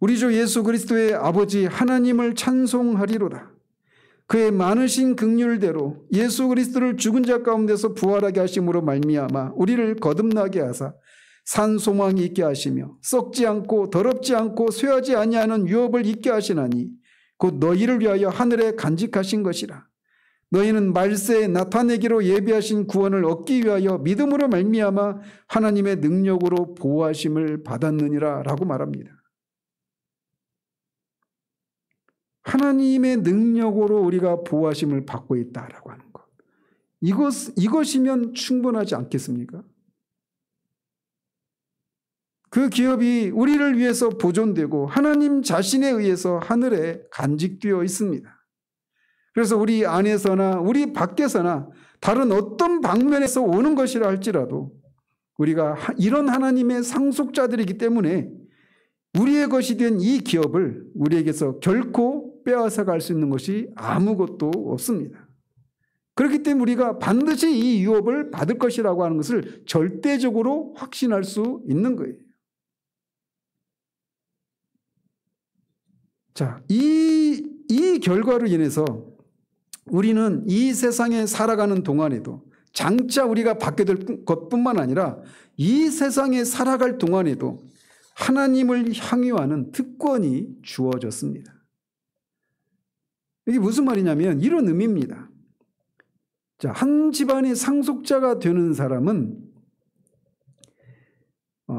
우리 주 예수 그리스도의 아버지 하나님을 찬송하리로다. 그의 많으신 긍휼대로 예수 그리스도를 죽은 자 가운데서 부활하게 하심으로 말미암아 우리를 거듭나게 하사 산 소망이 있게 하시며 썩지 않고 더럽지 않고 쇠하지 아니하는 유업을 있게 하시나니 곧 너희를 위하여 하늘에 간직하신 것이라. 너희는 말세에 나타내기로 예비하신 구원을 얻기 위하여 믿음으로 말미암아 하나님의 능력으로 보호하심을 받았느니라 라고 말합니다. 하나님의 능력으로 우리가 보호하심을 받고 있다라고 하는 것. 이것이면 충분하지 않겠습니까? 그 기업이 우리를 위해서 보존되고 하나님 자신에 의해서 하늘에 간직되어 있습니다. 그래서 우리 안에서나 우리 밖에서나 다른 어떤 방면에서 오는 것이라 할지라도 우리가 이런 하나님의 상속자들이기 때문에 우리의 것이 된 이 기업을 우리에게서 결코 빼앗아 갈 수 있는 것이 아무것도 없습니다. 그렇기 때문에 우리가 반드시 이 유업을 받을 것이라고 하는 것을 절대적으로 확신할 수 있는 거예요. 자, 이 결과로 인해서 우리는 이 세상에 살아가는 동안에도 장차 우리가 받게 될 것뿐만 아니라 이 세상에 살아갈 동안에도 하나님을 향유하는 특권이 주어졌습니다. 이게 무슨 말이냐면 이런 의미입니다. 자, 한 집안의 상속자가 되는 사람은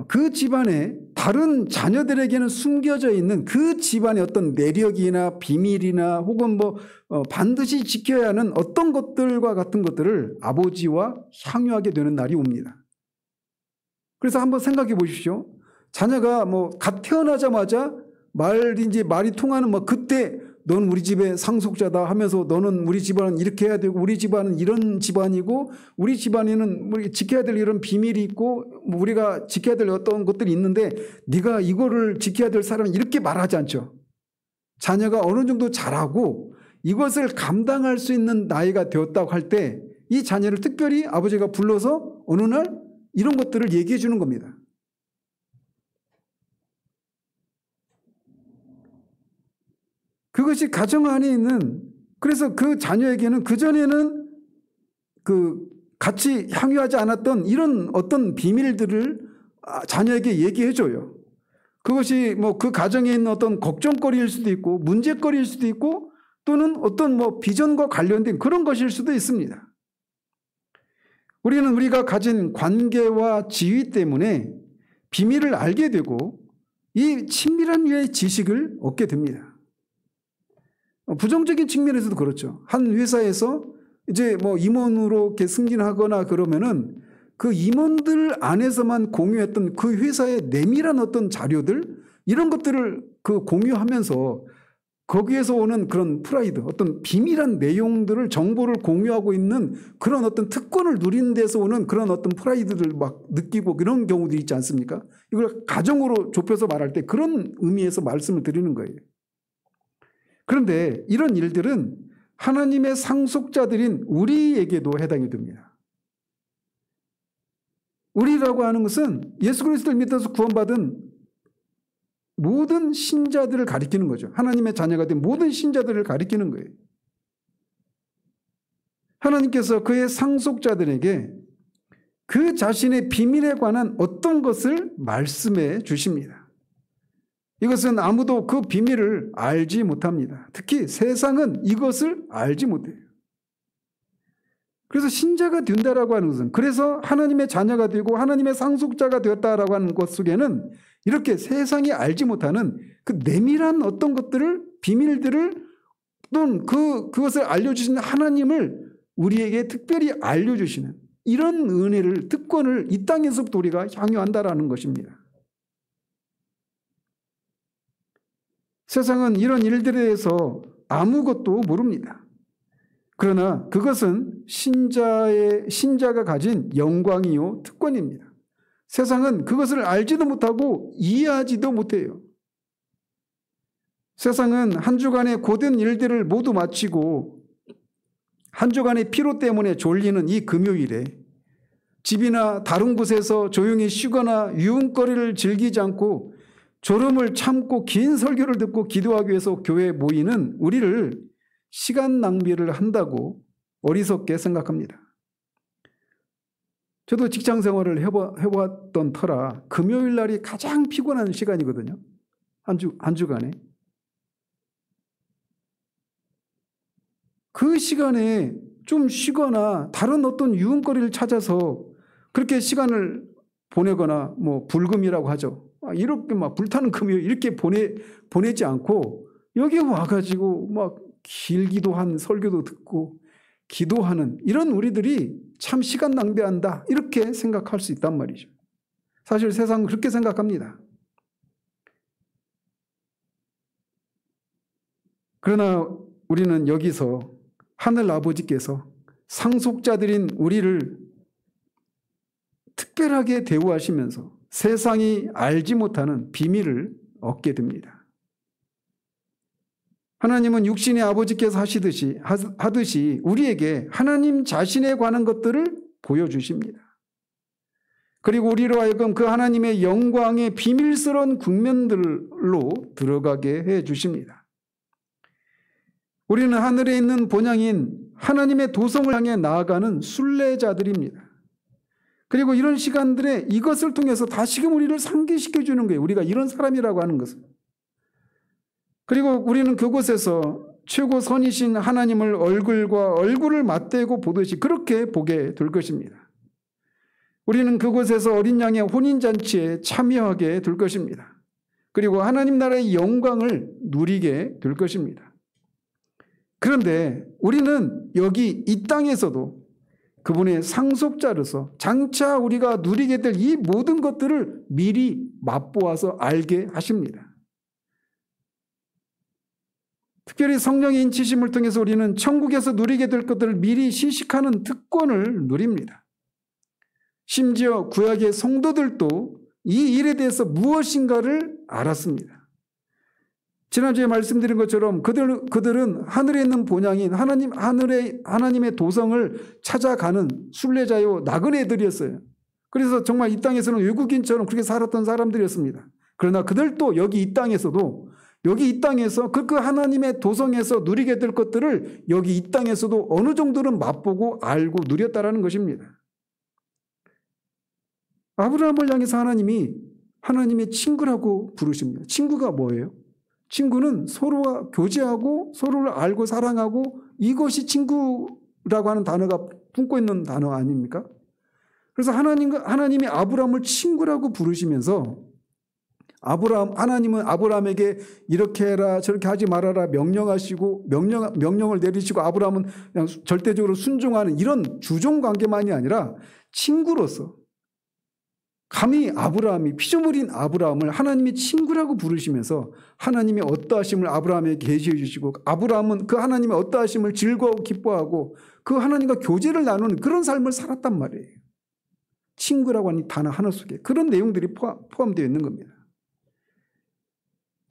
그 집안의 다른 자녀들에게는 숨겨져 있는 그 집안의 어떤 내력이나 비밀이나 혹은 반드시 지켜야 하는 어떤 것들과 같은 것들을 아버지와 향유하게 되는 날이 옵니다. 그래서 한번 생각해 보십시오. 자녀가 갓 태어나자마자 말이 통하는 그때 너는 우리 집의 상속자다 하면서 너는 우리 집안은 이렇게 해야 되고 우리 집안은 이런 집안이고 우리 집안에는 우리 지켜야 될 이런 비밀이 있고 우리가 지켜야 될 어떤 것들이 있는데 네가 이거를 지켜야 될 사람은 이렇게 말하지 않죠. 자녀가 어느 정도 자라고 이것을 감당할 수 있는 나이가 되었다고 할 때 이 자녀를 특별히 아버지가 불러서 어느 날 이런 것들을 얘기해 주는 겁니다. 그것이 가정 안에 있는, 그래서 그 자녀에게는 그전에는 같이 향유하지 않았던 이런 어떤 비밀들을 자녀에게 얘기해 줘요. 그것이 그 가정에 있는 어떤 걱정거리일 수도 있고 문제거리일 수도 있고 또는 어떤 비전과 관련된 그런 것일 수도 있습니다. 우리는 우리가 가진 관계와 지위 때문에 비밀을 알게 되고 이 친밀한 류의 지식을 얻게 됩니다. 부정적인 측면에서도 그렇죠. 한 회사에서 이제 임원으로 이렇게 승진하거나 그러면은 그 임원들 안에서만 공유했던 그 회사의 내밀한 어떤 자료들 이런 것들을 공유하면서 거기에서 오는 그런 프라이드, 어떤 비밀한 내용들을 정보를 공유하고 있는 그런 어떤 특권을 누리는 데서 오는 그런 어떤 프라이드를 막 느끼고 그런 경우들이 있지 않습니까? 이걸 가정으로 좁혀서 말할 때 그런 의미에서 말씀을 드리는 거예요. 그런데 이런 일들은 하나님의 상속자들인 우리에게도 해당이 됩니다. 우리라고 하는 것은 예수 그리스도를 믿어서 구원받은 모든 신자들을 가리키는 거죠. 하나님의 자녀가 된 모든 신자들을 가리키는 거예요. 하나님께서 그의 상속자들에게 그 자신의 비밀에 관한 어떤 것을 말씀해 주십니다. 이것은 아무도 그 비밀을 알지 못합니다. 특히 세상은 이것을 알지 못해요. 그래서 신자가 된다라고 하는 것은, 그래서 하나님의 자녀가 되고 하나님의 상속자가 되었다라고 하는 것 속에는 이렇게 세상이 알지 못하는 그 내밀한 어떤 것들을, 비밀들을, 또는 그것을 알려주시는 하나님을 우리에게 특별히 알려주시는 이런 은혜를, 특권을 이 땅에서부터 우리가 향유한다라는 것입니다. 세상은 이런 일들에 대해서 아무것도 모릅니다. 그러나 그것은 신자가 가진 영광이요 특권입니다. 세상은 그것을 알지도 못하고 이해하지도 못해요. 세상은 한 주간의 고된 일들을 모두 마치고 한 주간의 피로 때문에 졸리는 이 금요일에 집이나 다른 곳에서 조용히 쉬거나 유흥거리를 즐기지 않고 졸음을 참고 긴 설교를 듣고 기도하기 위해서 교회에 모이는 우리를 시간 낭비를 한다고 어리석게 생각합니다. 저도 직장 생활을 해보았던 터라 금요일 날이 가장 피곤한 시간이거든요. 한 주간에. 그 시간에 좀 쉬거나 다른 어떤 유흥거리를 찾아서 그렇게 시간을 보내거나 뭐 불금이라고 하죠. 이렇게 막 불타는 금요일 이렇게 보내지 않고 여기 와가지고 막 길기도한 설교도 듣고 기도하는 이런 우리들이 참 시간 낭비한다 이렇게 생각할 수 있단 말이죠. 사실 세상은 그렇게 생각합니다. 그러나 우리는 여기서 하늘 아버지께서 상속자들인 우리를 특별하게 대우하시면서 세상이 알지 못하는 비밀을 얻게 됩니다. 하나님은 육신의 아버지께서 하듯이 우리에게 하나님 자신에 관한 것들을 보여주십니다. 그리고 우리로 하여금 그 하나님의 영광의 비밀스러운 국면들로 들어가게 해주십니다. 우리는 하늘에 있는 본향인 하나님의 도성을 향해 나아가는 순례자들입니다. 그리고 이런 시간들에 이것을 통해서 다시금 우리를 상기시켜주는 거예요. 우리가 이런 사람이라고 하는 것을. 그리고 우리는 그곳에서 최고 선이신 하나님을 얼굴과 얼굴을 맞대고 보듯이 그렇게 보게 될 것입니다. 우리는 그곳에서 어린 양의 혼인잔치에 참여하게 될 것입니다. 그리고 하나님 나라의 영광을 누리게 될 것입니다. 그런데 우리는 여기 이 땅에서도 그분의 상속자로서 장차 우리가 누리게 될 이 모든 것들을 미리 맛보아서 알게 하십니다. 특별히 성령의 인치심을 통해서 우리는 천국에서 누리게 될 것들을 미리 시식하는 특권을 누립니다. 심지어 구약의 성도들도 이 일에 대해서 무엇인가를 알았습니다. 지난주에 말씀드린 것처럼 그들은 하늘에 있는 본향인 하나님의 도성을 찾아가는 순례자요 나그네들이었어요. 그래서 정말 이 땅에서는 외국인처럼 그렇게 살았던 사람들이었습니다. 그러나 그들도 여기 이 땅에서도 여기 이 땅에서 그 하나님의 도성에서 누리게 될 것들을 여기 이 땅에서도 어느 정도는 맛보고 알고 누렸다라는 것입니다. 아브라함을 향해서 하나님이 하나님의 친구라고 부르십니다. 친구가 뭐예요? 친구는 서로가 교제하고 서로를 알고 사랑하고 이것이 친구라고 하는 단어가 품고 있는 단어 아닙니까? 그래서 하나님이 아브라함을 친구라고 부르시면서 하나님은 아브라함에게 이렇게 해라 저렇게 하지 말아라 명령하시고 명령을 내리시고 아브라함은 그냥 절대적으로 순종하는 이런 주종 관계만이 아니라 친구로서 감히 피조물인 아브라함을 하나님이 친구라고 부르시면서 하나님의 어떠하심을 아브라함에게 계시해 주시고 아브라함은 그 하나님의 어떠하심을 즐거워하고 기뻐하고 그 하나님과 교제를 나누는 그런 삶을 살았단 말이에요. 친구라고 하는 단어 하나 속에 그런 내용들이 포함되어 있는 겁니다.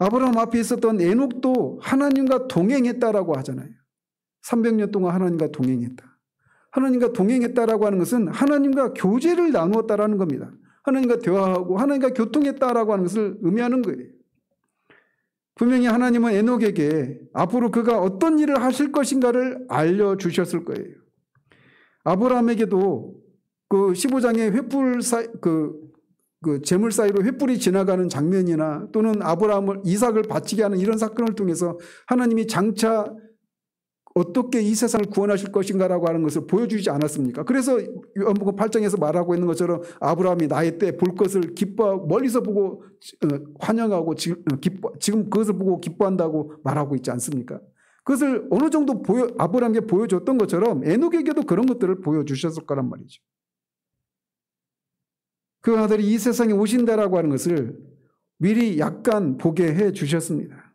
아브라함 앞에 있었던 에녹도 하나님과 동행했다라고 하잖아요. 300년 동안 하나님과 동행했다. 하나님과 동행했다라고 하는 것은 하나님과 교제를 나누었다라는 겁니다. 하나님과 대화하고 하나님과 교통했다라고 하는 것을 의미하는 거예요. 분명히 하나님은 에녹에게 앞으로 그가 어떤 일을 하실 것인가를 알려주셨을 거예요. 아브라함에게도 그 15장의 그 재물 사이로 횃불이 지나가는 장면이나 또는 이삭을 바치게 하는 이런 사건을 통해서 하나님이 장차 어떻게 이 세상을 구원하실 것인가라고 하는 것을 보여주지 않았습니까? 그래서 요한복음 8장에서 말하고 있는 것처럼 아브라함이 나의 때 볼 것을 기뻐하고 멀리서 보고 환영하고 지금 그것을 보고 기뻐한다고 말하고 있지 않습니까? 그것을 어느 정도 아브라함에게 보여줬던 것처럼 에녹에게도 그런 것들을 보여주셨을 거란 말이죠. 그 아들이 이 세상에 오신다라고 하는 것을 미리 약간 보게 해 주셨습니다.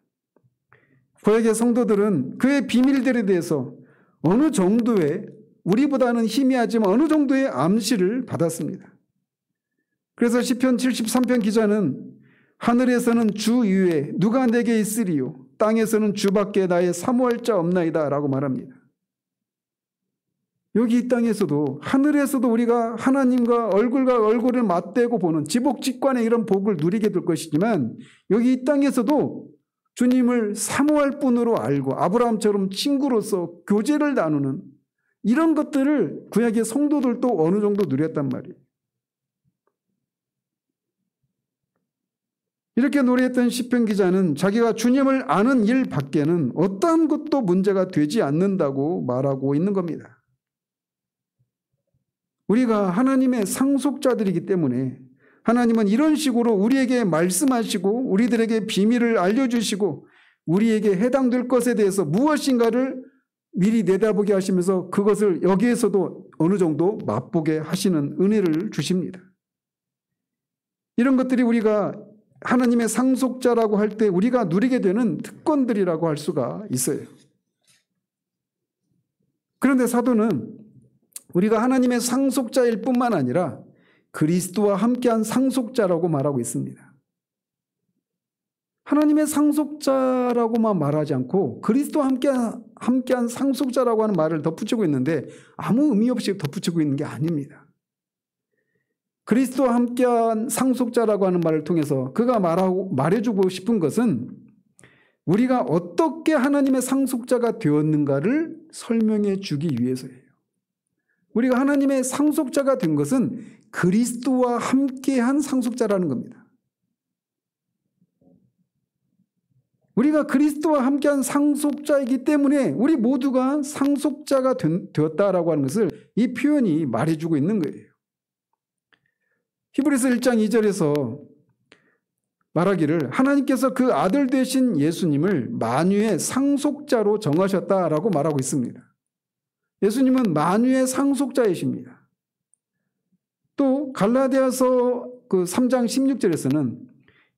구약의 성도들은 그의 비밀들에 대해서 어느 정도의 우리보다는 희미하지만 어느 정도의 암시를 받았습니다. 그래서 시편 73편 기자는 하늘에서는 주 위에 누가 내게 있으리요 땅에서는 주밖에 나의 사모할 자 없나이다 라고 말합니다. 여기 이 땅에서도 하늘에서도 우리가 하나님과 얼굴과 얼굴을 맞대고 보는 지복직관의 이런 복을 누리게 될 것이지만 여기 이 땅에서도 주님을 사모할 뿐으로 알고 아브라함처럼 친구로서 교제를 나누는 이런 것들을 구약의 성도들도 어느 정도 누렸단 말이에요. 이렇게 노래했던 시편 기자는 자기가 주님을 아는 일 밖에는 어떠한 것도 문제가 되지 않는다고 말하고 있는 겁니다. 우리가 하나님의 상속자들이기 때문에 하나님은 이런 식으로 우리에게 말씀하시고 우리들에게 비밀을 알려주시고 우리에게 해당될 것에 대해서 무엇인가를 미리 내다보게 하시면서 그것을 여기에서도 어느 정도 맛보게 하시는 은혜를 주십니다. 이런 것들이 우리가 하나님의 상속자라고 할 때 우리가 누리게 되는 특권들이라고 할 수가 있어요. 그런데 사도는 우리가 하나님의 상속자일 뿐만 아니라 그리스도와 함께한 상속자라고 말하고 있습니다. 하나님의 상속자라고만 말하지 않고 그리스도와 함께한 상속자라고 하는 말을 덧붙이고 있는데 아무 의미 없이 덧붙이고 있는 게 아닙니다. 그리스도와 함께한 상속자라고 하는 말을 통해서 그가 말해주고 싶은 것은 우리가 어떻게 하나님의 상속자가 되었는가를 설명해 주기 위해서예요. 우리가 하나님의 상속자가 된 것은 그리스도와 함께한 상속자라는 겁니다. 우리가 그리스도와 함께한 상속자이기 때문에 우리 모두가 상속자가 되었다라고 하는 것을 이 표현이 말해주고 있는 거예요. 히브리서 1장 2절에서 말하기를 하나님께서 그 아들 되신 예수님을 만유의 상속자로 정하셨다라고 말하고 있습니다. 예수님은 만유의 상속자이십니다. 또 갈라디아서 그 3장 16절에서는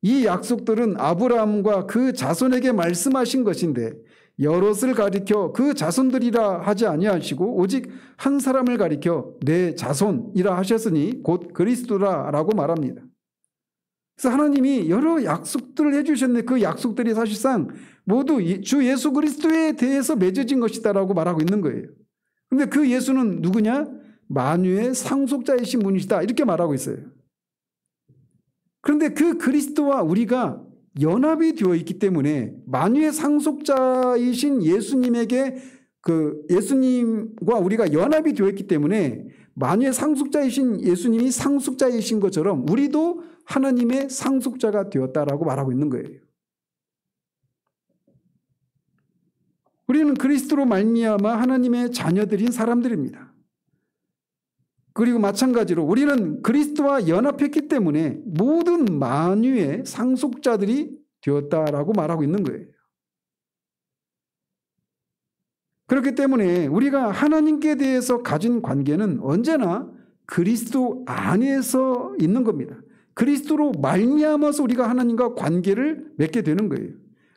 이 약속들은 아브라함과 그 자손에게 말씀하신 것인데 여럿을 가리켜 그 자손들이라 하지 아니하시고 오직 한 사람을 가리켜 내 자손이라 하셨으니 곧 그리스도라라고 말합니다. 그래서 하나님이 여러 약속들을 해주셨는데 그 약속들이 사실상 모두 주 예수 그리스도에 대해서 맺어진 것이다라고 말하고 있는 거예요. 그런데 그 예수는 누구냐? 만유의 상속자이신 분이시다 이렇게 말하고 있어요. 그런데 그 그리스도와 우리가 연합이 되어 있기 때문에 만유의 상속자이신 예수님에게 예수님과 우리가 연합이 되어 있기 때문에 만유의 상속자이신 예수님이 상속자이신 것처럼 우리도 하나님의 상속자가 되었다라고 말하고 있는 거예요. 우리는 그리스도로 말미암아 하나님의 자녀들인 사람들입니다. 그리고 마찬가지로 우리는 그리스도와 연합했기 때문에 모든 만유의 상속자들이 되었다라고 말하고 있는 거예요. 그렇기 때문에 우리가 하나님께 대해서 가진 관계는 언제나 그리스도 안에서 있는 겁니다. 그리스도로 말미암아서 우리가 하나님과 관계를 맺게 되는 거예요.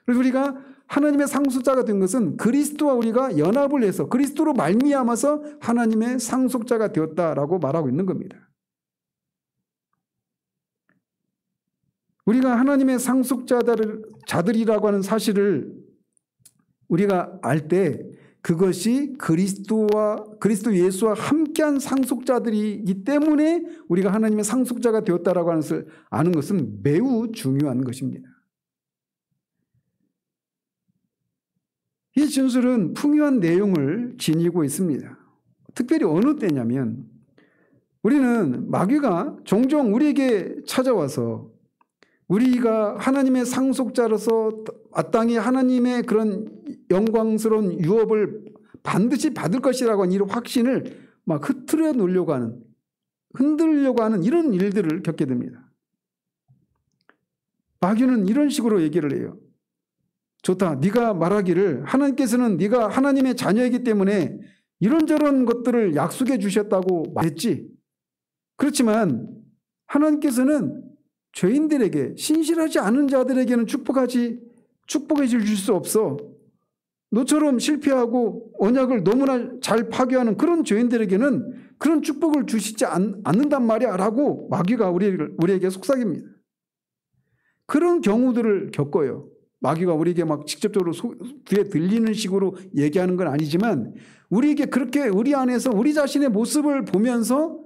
그래서 우리가 하나님의 상속자가 된 것은 그리스도와 우리가 연합을 해서 그리스도로 말미암아서 하나님의 상속자가 되었다라고 말하고 있는 겁니다. 우리가 하나님의 상속자들이라고 하는 사실을 우리가 알 때 그것이 그리스도 예수와 함께한 상속자들이기 때문에 우리가 하나님의 상속자가 되었다라고 하는 것을 아는 것은 매우 중요한 것입니다. 이 진술은 풍요한 내용을 지니고 있습니다. 특별히 어느 때냐면 우리는 마귀가 종종 우리에게 찾아와서 우리가 하나님의 상속자로서 마땅히 하나님의 그런 영광스러운 유업을 반드시 받을 것이라고 하는 이런 확신을 막 흔들려고 하는 이런 일들을 겪게 됩니다. 마귀는 이런 식으로 얘기를 해요. 좋다. 네가 말하기를 하나님께서는 네가 하나님의 자녀이기 때문에 이런저런 것들을 약속해 주셨다고 말했지. 그렇지만 하나님께서는 죄인들에게 신실하지 않은 자들에게는 축복해 줄 수 없어. 너처럼 실패하고 언약을 너무나 잘 파괴하는 그런 죄인들에게는 그런 축복을 주시지 않는단 말이야 라고 마귀가 우리에게 속삭입니다. 그런 경우들을 겪어요. 마귀가 우리에게 막 직접적으로 귀에 들리는 식으로 얘기하는 건 아니지만 우리에게 그렇게 우리 안에서 우리 자신의 모습을 보면서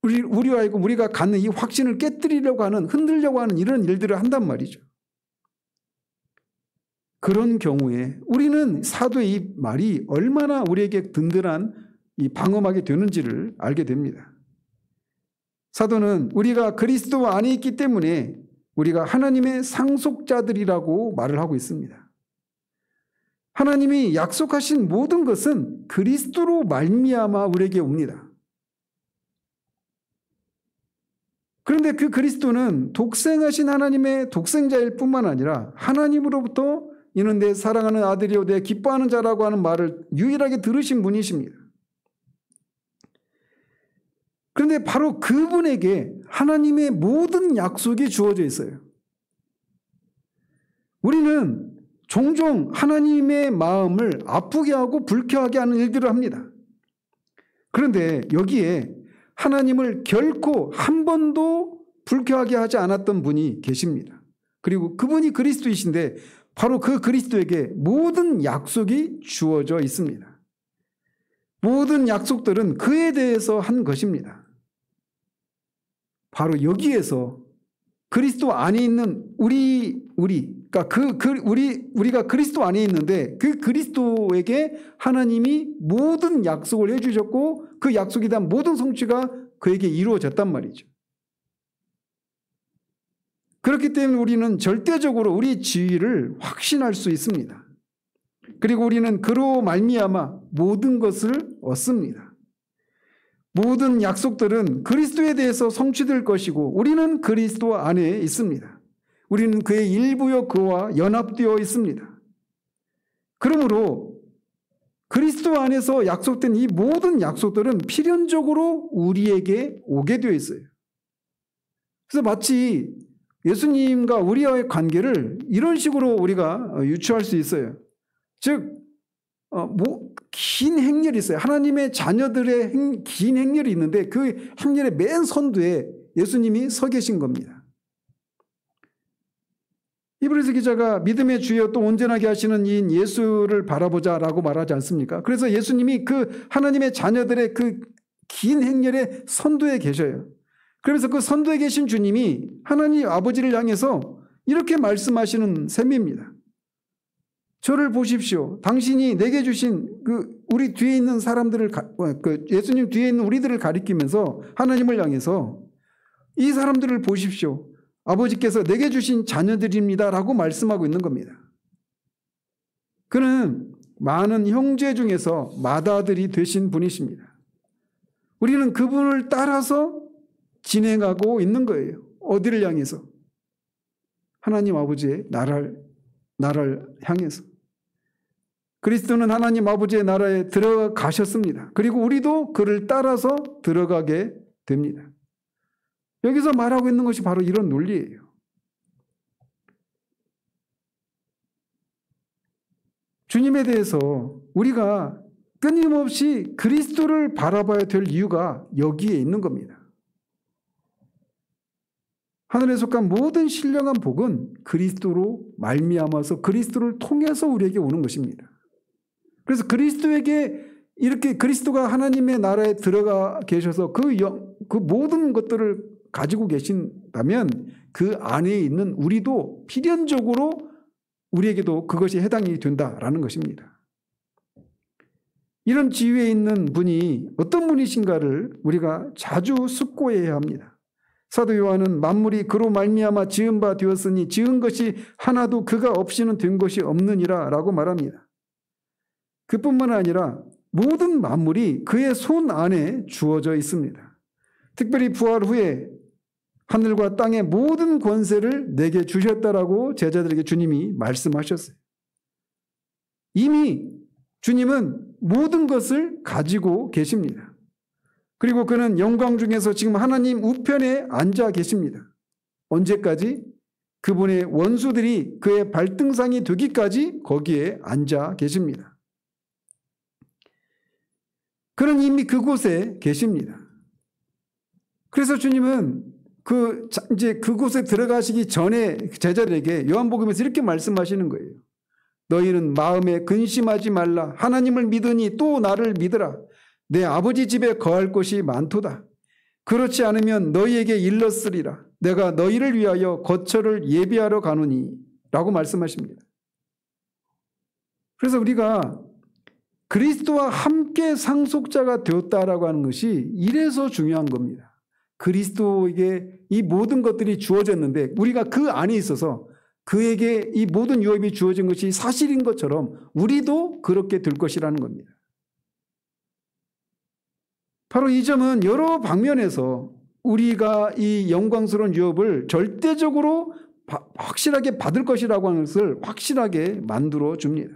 우리와 하여금 우리가 갖는 이 확신을 깨뜨리려고 하는, 흔들려고 하는 이런 일들을 한단 말이죠. 그런 경우에 우리는 사도의 이 말이 얼마나 우리에게 든든한 이 방어막이 되는지를 알게 됩니다. 사도는 우리가 그리스도 안에 있기 때문에 우리가 하나님의 상속자들이라고 말을 하고 있습니다. 하나님이 약속하신 모든 것은 그리스도로 말미암아 우리에게 옵니다. 그런데 그 그리스도는 독생하신 하나님의 독생자일 뿐만 아니라 하나님으로부터 이는 내 사랑하는 아들이요 내 기뻐하는 자라고 하는 말을 유일하게 들으신 분이십니다. 그런데 바로 그분에게 하나님의 모든 약속이 주어져 있어요. 우리는 종종 하나님의 마음을 아프게 하고 불쾌하게 하는 일들을 합니다. 그런데 여기에 하나님을 결코 한 번도 불쾌하게 하지 않았던 분이 계십니다. 그리고 그분이 그리스도이신데 바로 그 그리스도에게 모든 약속이 주어져 있습니다. 모든 약속들은 그에 대해서 한 것입니다. 바로 여기에서 그리스도 안에 있는 우리가 그리스도 안에 있는데 그 그리스도에게 하나님이 모든 약속을 해주셨고 그 약속에 대한 모든 성취가 그에게 이루어졌단 말이죠. 그렇기 때문에 우리는 절대적으로 우리 지위를 확신할 수 있습니다. 그리고 우리는 그로 말미암아 모든 것을 얻습니다. 모든 약속들은 그리스도에 대해서 성취될 것이고 우리는 그리스도 안에 있습니다. 우리는 그의 일부여 그와 연합되어 있습니다. 그러므로 그리스도 안에서 약속된 이 모든 약속들은 필연적으로 우리에게 오게 되어 있어요. 그래서 마치 예수님과 우리와의 관계를 이런 식으로 우리가 유추할 수 있어요. 즉 긴 행렬이 있어요. 하나님의 자녀들의 긴 행렬이 있는데 그 행렬의 맨 선두에 예수님이 서 계신 겁니다. 히브리서 기자가 믿음의 주여 또 온전하게 하시는 이인 예수를 바라보자라고 말하지 않습니까? 그래서 예수님이 그 하나님의 자녀들의 그 긴 행렬의 선두에 계셔요. 그러면서 그 선두에 계신 주님이 하나님 아버지를 향해서 이렇게 말씀하시는 셈입니다. 저를 보십시오. 당신이 내게 주신 우리 뒤에 있는 사람들을 예수님 뒤에 있는 우리들을 가리키면서 하나님을 향해서 이 사람들을 보십시오. 아버지께서 내게 주신 자녀들입니다라고 말씀하고 있는 겁니다. 그는 많은 형제 중에서 맏아들이 되신 분이십니다. 우리는 그분을 따라서 진행하고 있는 거예요. 어디를 향해서? 하나님 아버지의 나라를 향해서. 그리스도는 하나님 아버지의 나라에 들어가셨습니다. 그리고 우리도 그를 따라서 들어가게 됩니다. 여기서 말하고 있는 것이 바로 이런 논리예요. 주님에 대해서 우리가 끊임없이 그리스도를 바라봐야 될 이유가 여기에 있는 겁니다. 하늘에 속한 모든 신령한 복은 그리스도로 말미암아서 그리스도를 통해서 우리에게 오는 것입니다. 그래서 그리스도에게 이렇게 그리스도가 하나님의 나라에 들어가 계셔서 그 모든 것들을 가지고 계신다면 그 안에 있는 우리도 필연적으로 우리에게도 그것이 해당이 된다라는 것입니다. 이런 지위에 있는 분이 어떤 분이신가를 우리가 자주 숙고해야 합니다. 사도 요한은 만물이 그로 말미암아 지은 바 되었으니 지은 것이 하나도 그가 없이는 된 것이 없느니라 라고 말합니다. 그뿐만 아니라 모든 만물이 그의 손 안에 주어져 있습니다. 특별히 부활 후에 하늘과 땅의 모든 권세를 내게 주셨다라고 제자들에게 주님이 말씀하셨어요. 이미 주님은 모든 것을 가지고 계십니다. 그리고 그는 영광 중에서 지금 하나님 우편에 앉아 계십니다. 언제까지? 그분의 원수들이 그의 발등상이 되기까지 거기에 앉아 계십니다. 그는 이미 그곳에 계십니다. 그래서 주님은 이제 그곳에 들어가시기 전에 제자들에게 요한복음에서 이렇게 말씀하시는 거예요. 너희는 마음에 근심하지 말라. 하나님을 믿으니 또 나를 믿으라. 내 아버지 집에 거할 곳이 많도다. 그렇지 않으면 너희에게 일렀으리라. 내가 너희를 위하여 거처를 예비하러 가노니 라고 말씀하십니다. 그래서 우리가 그리스도와 함께 상속자가 되었다라고 하는 것이 이래서 중요한 겁니다. 그리스도에게 이 모든 것들이 주어졌는데 우리가 그 안에 있어서 그에게 이 모든 유업이 주어진 것이 사실인 것처럼 우리도 그렇게 될 것이라는 겁니다. 바로 이 점은 여러 방면에서 우리가 이 영광스러운 유업을 절대적으로 확실하게 받을 것이라고 하는 것을 확실하게 만들어 줍니다.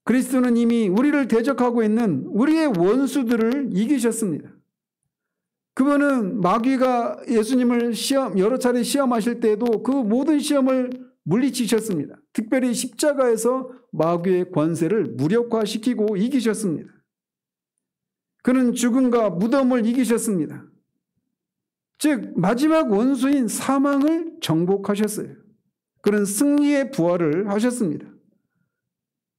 그리스도는 이미 우리를 대적하고 있는 우리의 원수들을 이기셨습니다. 그분은 마귀가 예수님을 여러 차례 시험하실 때에도 그 모든 시험을 물리치셨습니다. 특별히 십자가에서 마귀의 권세를 무력화시키고 이기셨습니다. 그는 죽음과 무덤을 이기셨습니다. 즉 마지막 원수인 사망을 정복하셨어요. 그는 승리의 부활을 하셨습니다.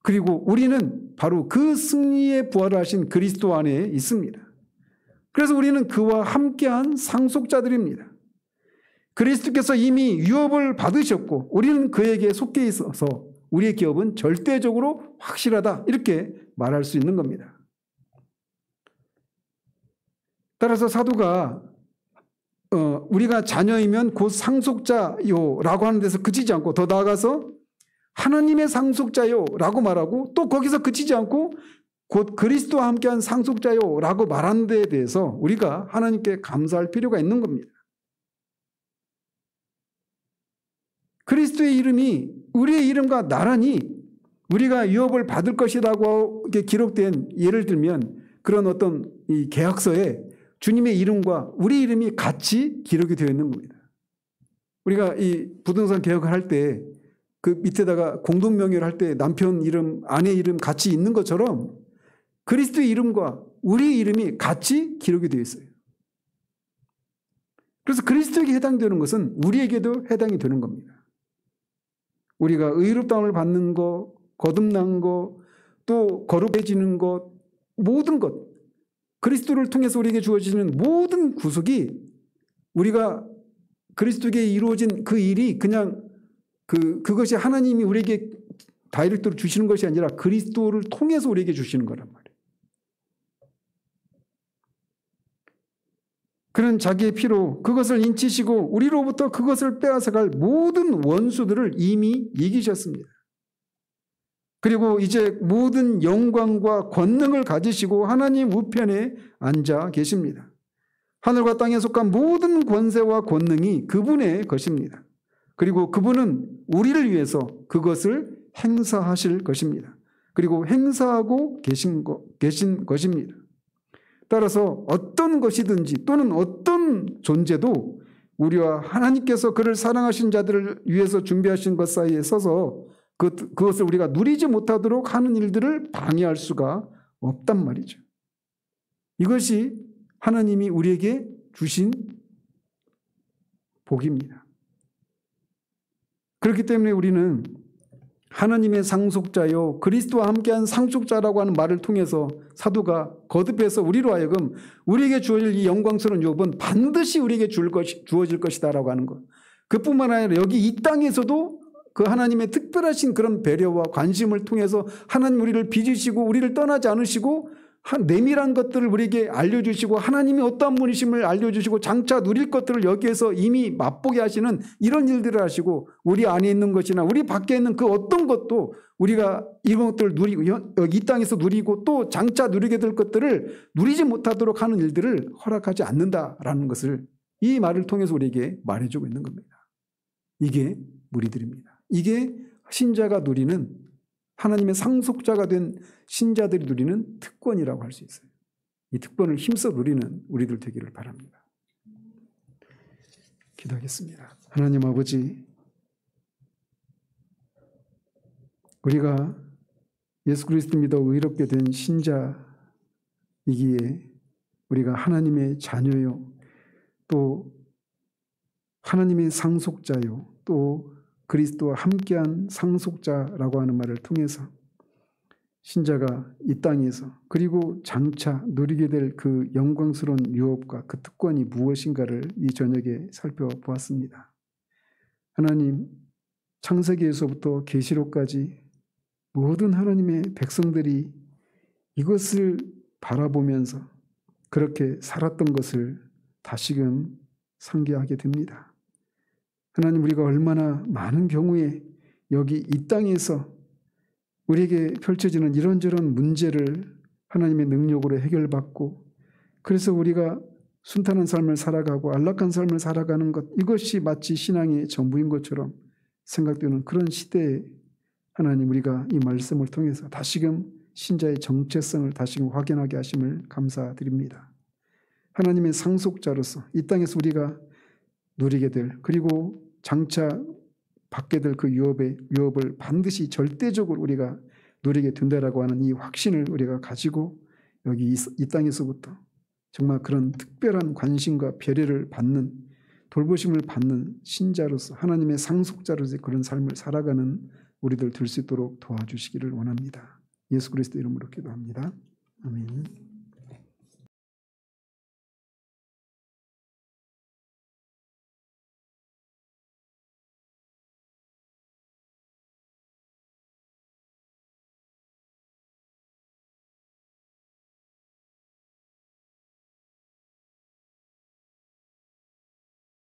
그리고 우리는 바로 그 승리의 부활을 하신 그리스도 안에 있습니다. 그래서 우리는 그와 함께한 상속자들입니다. 그리스도께서 이미 유업을 받으셨고 우리는 그에게 속해 있어서 우리의 기업은 절대적으로 확실하다 이렇게 말할 수 있는 겁니다. 따라서 사도가 우리가 자녀이면 곧 상속자요라고 하는 데서 그치지 않고 더 나아가서 하나님의 상속자요라고 말하고 또 거기서 그치지 않고 곧 그리스도와 함께한 상속자요라고 말하는 데에 대해서 우리가 하나님께 감사할 필요가 있는 겁니다. 그리스도의 이름이 우리의 이름과 나란히 우리가 유업을 받을 것이라고 이렇게 기록된 예를 들면 그런 어떤 이 계약서에 주님의 이름과 우리 이름이 같이 기록이 되어 있는 겁니다. 우리가 이 부동산 계약을 할 때 그 밑에다가 공동명의를 할 때 남편 이름, 아내 이름 같이 있는 것처럼 그리스도의 이름과 우리 이름이 같이 기록이 되어 있어요. 그래서 그리스도에게 해당되는 것은 우리에게도 해당이 되는 겁니다. 우리가 의롭다함을 받는 것, 거듭난 것, 또 거룩해지는 것, 모든 것, 그리스도를 통해서 우리에게 주어지는 모든 구속이 우리가 그리스도에게 이루어진 그 일이 그냥 그것이 하나님이 우리에게 다이렉트로 주시는 것이 아니라 그리스도를 통해서 우리에게 주시는 거란 말이에요. 그는 자기의 피로 그것을 인치시고 우리로부터 그것을 빼앗아갈 모든 원수들을 이미 이기셨습니다. 그리고 이제 모든 영광과 권능을 가지시고 하나님 우편에 앉아 계십니다. 하늘과 땅에 속한 모든 권세와 권능이 그분의 것입니다. 그리고 그분은 우리를 위해서 그것을 행사하실 것입니다. 그리고 행사하고 계신 것입니다. 따라서 어떤 것이든지 또는 어떤 존재도 우리와 하나님께서 그를 사랑하신 자들을 위해서 준비하신 것 사이에 서서 그것을 우리가 누리지 못하도록 하는 일들을 방해할 수가 없단 말이죠. 이것이 하나님이 우리에게 주신 복입니다. 그렇기 때문에 우리는 하나님의 상속자요 그리스도와 함께한 상속자라고 하는 말을 통해서 사도가 거듭해서 우리로 하여금 우리에게 주어질 이 영광스러운 유업은 반드시 우리에게 주어질 것이다라고 하는 것. 그뿐만 아니라 여기 이 땅에서도 그 하나님의 특별하신 그런 배려와 관심을 통해서 하나님 우리를 빚으시고 우리를 떠나지 않으시고 내밀한 것들을 우리에게 알려주시고 하나님이 어떠한 분이심을 알려주시고 장차 누릴 것들을 여기에서 이미 맛보게 하시는 이런 일들을 하시고 우리 안에 있는 것이나 우리 밖에 있는 그 어떤 것도 우리가 이런 것들을 누리고 이 땅에서 누리고 또 장차 누리게 될 것들을 누리지 못하도록 하는 일들을 허락하지 않는다라는 것을 이 말을 통해서 우리에게 말해주고 있는 겁니다. 이게 무리들입니다. 이게 신자가 누리는 하나님의 상속자가 된 신자들이 누리는 특권이라고 할 수 있어요. 이 특권을 힘써 누리는 우리들 되기를 바랍니다. 기도하겠습니다. 하나님 아버지, 우리가 예수 그리스도 믿어 의롭게 된 신자 이기에 우리가 하나님의 자녀요, 또 하나님의 상속자요, 또 그리스도와 함께한 상속자라고 하는 말을 통해서 신자가 이 땅에서 그리고 장차 누리게 될 그 영광스러운 유업과 그 특권이 무엇인가를 이 저녁에 살펴보았습니다. 하나님, 창세기에서부터 계시록까지 모든 하나님의 백성들이 이것을 바라보면서 그렇게 살았던 것을 다시금 상기하게 됩니다. 하나님, 우리가 얼마나 많은 경우에 여기 이 땅에서 우리에게 펼쳐지는 이런저런 문제를 하나님의 능력으로 해결받고, 그래서 우리가 순탄한 삶을 살아가고 안락한 삶을 살아가는 것, 이것이 마치 신앙의 전부인 것처럼 생각되는 그런 시대에 하나님, 우리가 이 말씀을 통해서 다시금 신자의 정체성을 다시금 확인하게 하심을 감사드립니다. 하나님의 상속자로서 이 땅에서 우리가 누리게 될, 그리고 장차 받게 될 그 유업을 반드시 절대적으로 우리가 누리게 된다라고 하는 이 확신을 우리가 가지고 여기 이 땅에서부터 정말 그런 특별한 관심과 배려를 받는, 돌보심을 받는 신자로서, 하나님의 상속자로서 그런 삶을 살아가는 우리들 될 수 있도록 도와주시기를 원합니다. 예수 그리스도 이름으로 기도합니다. 아멘.